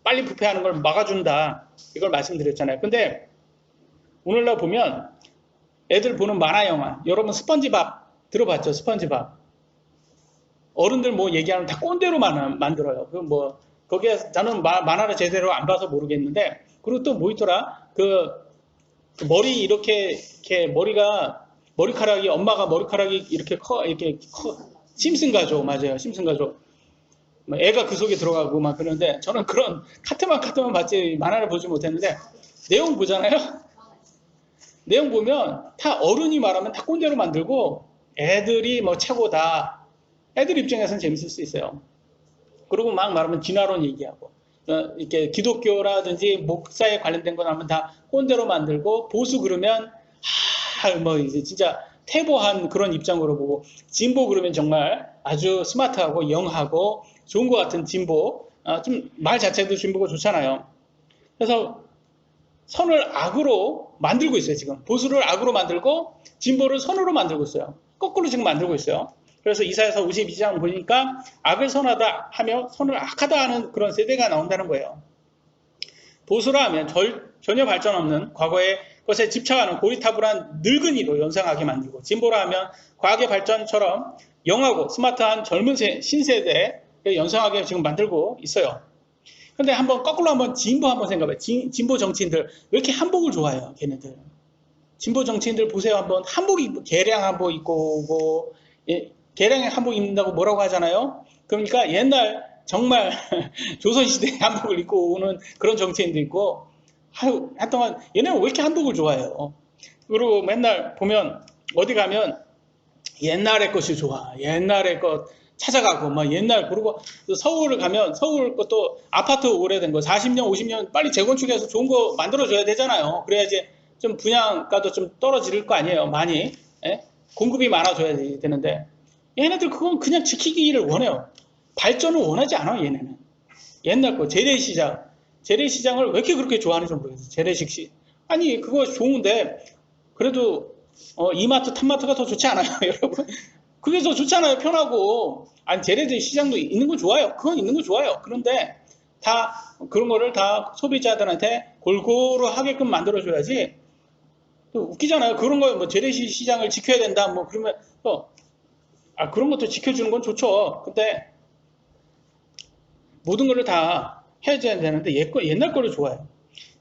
빨리 부패하는 걸 막아준다. 이걸 말씀드렸잖아요. 근데 오늘날 보면 애들 보는 만화 영화, 여러분 스펀지밥 들어봤죠? 스펀지밥. 어른들 뭐 얘기하면 다 꼰대로 만들어요. 거기에 나는 만화를 제대로 안 봐서 모르겠는데, 그리고 또 뭐 있더라? 그 머리 이렇게 머리카락이 엄마가 머리카락이 이렇게 커. 심슨 가족 맞아요. 심슨 가족. 애가 그 속에 들어가고 막 그러는데 저는 그런 카트만 봤지 만화를 보지 못했는데 내용 보잖아요. 내용 보면 다 어른이 말하면 다 꼰대로 만들고 애들이 뭐 최고다. 애들 입장에서는 재밌을 수 있어요. 그리고 막 말하면 진화론 얘기하고 이렇게 기독교라든지 목사에 관련된 거 나오면 다 꼰대로 만들고 보수 그러면 뭐 이제 진짜 퇴보한 그런 입장으로 보고 진보 그러면 정말 아주 스마트하고 영하고 좋은 것 같은 진보 좀 말 자체도 진보가 좋잖아요. 그래서 선을 악으로 만들고 있어요. 지금 보수를 악으로 만들고 진보를 선으로 만들고 있어요. 거꾸로 지금 만들고 있어요. 그래서 이사야서 52장 보니까 악을 선하다 하며 선을 악하다 하는 그런 세대가 나온다는 거예요. 보수라 하면 전혀 발전 없는 과거의 것에 집착하는 고리타분한 늙은이로 연상하게 만들고, 진보라 하면 과학의 발전처럼 영하고 스마트한 젊은 신세대에 연상하게 지금 만들고 있어요. 근데 한번 거꾸로 한번 진보 한번 생각해봐요. 진보 정치인들 왜 이렇게 한복을 좋아해요? 걔네들. 진보 정치인들 보세요. 한번 개량 한복 입고 오고, 개량의 한복 입는다고 뭐라고 하잖아요. 그러니까 옛날 정말 조선시대 한복을 입고 오는 그런 정치인도 있고, 하여튼 얘네는 왜 이렇게 한복을 좋아해요? 그리고 맨날 보면 어디 가면 옛날의 것이 좋아. 옛날의 것 찾아가고 막 옛날. 그리고 서울을 가면 서울 것도 아파트 오래된 거 40년 50년 빨리 재건축해서 좋은 거 만들어줘야 되잖아요. 그래야지 좀 분양가도 좀 떨어질 거 아니에요. 많이 공급이 많아져야 되는데 얘네들 그건 그냥 지키기를 원해요. 발전을 원하지 않아요. 얘네는 옛날 거 재래시장을 왜 이렇게 그렇게 좋아하는지 모르겠어요. 재래식 아니 그거 좋은데 그래도 이마트 탑마트가 더 좋지 않아요? 여러분 그게 더 좋잖아요. 편하고. 아니 재래시장도 있는 거 좋아요. 그건 있는 거 좋아요. 그런데 다 그런 거를 다 소비자들한테 골고루 하게끔 만들어줘야지. 또 웃기잖아요. 그런 거 뭐 재래시장을 지켜야 된다 뭐 그러면 그런 것도 지켜주는 건 좋죠. 근데 모든 거를 다 해줘야 되는데 옛날 거를 좋아해요.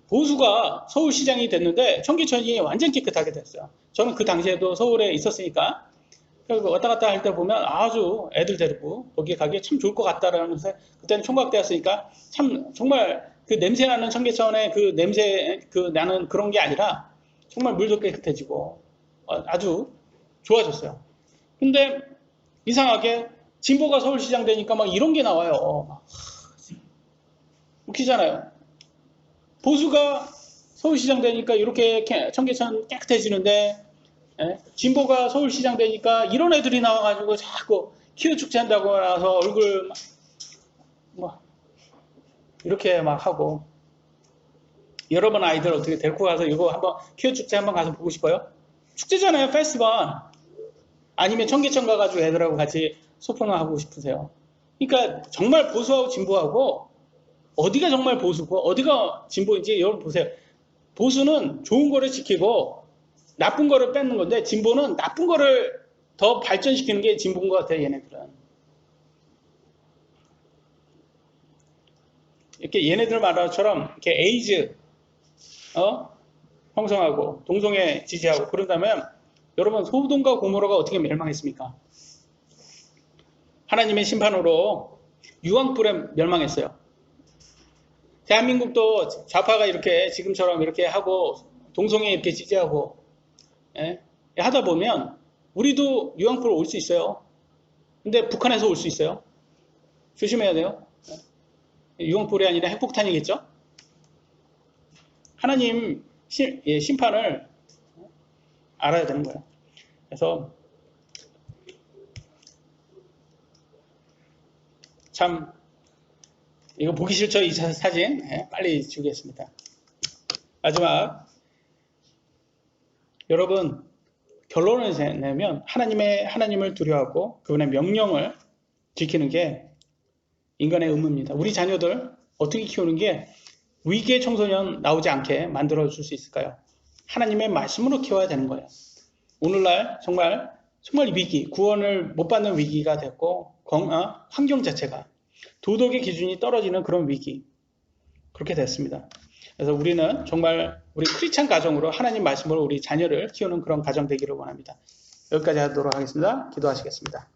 보수가 서울시장이 됐는데 청계천이 완전 깨끗하게 됐어요. 저는 그 당시에도 서울에 있었으니까 그리고 왔다 갔다 할 때 보면 아주 애들 데리고 거기 가기 참 좋을 것 같다라는 생각. 그때는 총각대였으니까 참 정말 그 냄새 나는 청계천의 그 냄새 그 나는 그런 게 아니라 정말 물도 깨끗해지고 아주 좋아졌어요. 근데 이상하게 진보가 서울시장 되니까 막 이런 게 나와요. 웃기잖아요. 보수가 서울시장 되니까 이렇게 청계천 깨끗해지는데, 진보가 서울시장 되니까 이런 애들이 나와가지고 자꾸 키우 축제 한다고 나서 얼굴 뭐 이렇게 막 하고. 여러분 아이들 어떻게 데리고 가서 이거 한번 키우 축제 한번 가서 보고 싶어요? 축제잖아요, 페스티벌. 아니면 청계천 가가지고 애들하고 같이 소풍을 하고 싶으세요? 그러니까 정말 보수하고 진보하고 어디가 정말 보수고 어디가 진보인지 여러분 보세요. 보수는 좋은 거를 지키고 나쁜 거를 뺏는 건데, 진보는 나쁜 거를 더 발전시키는 게 진보인 것 같아요, 얘네들은. 이렇게 얘네들 말처럼 이렇게 에이즈 형성하고 동성애 지지하고 그런다면 여러분 소돔과 고모라가 어떻게 멸망했습니까? 하나님의 심판으로 유황불에 멸망했어요. 대한민국도 좌파가 이렇게 지금처럼 이렇게 하고 동성애 이렇게 지지하고 하다 보면 우리도 유황불 올 수 있어요. 근데 북한에서 올 수 있어요. 조심해야 돼요. 유황불이 아니라 핵폭탄이겠죠? 하나님 심판을 알아야 되는 거예요. 그래서 참 이거 보기 싫죠? 이 사진 빨리 지우겠습니다. 마지막 여러분 결론을 내면 하나님을 두려워하고 그분의 명령을 지키는 게 인간의 의무입니다. 우리 자녀들 어떻게 키우는 게 위기의 청소년 나오지 않게 만들어 줄 수 있을까요? 하나님의 말씀으로 키워야 되는 거예요. 오늘날 정말 위기, 구원을 못 받는 위기가 됐고 환경 자체가 도덕의 기준이 떨어지는 그런 위기, 그렇게 됐습니다. 그래서 우리는 정말 우리 크리스찬 가정으로 하나님 말씀으로 우리 자녀를 키우는 그런 가정 되기를 원합니다. 여기까지 하도록 하겠습니다. 기도하시겠습니다.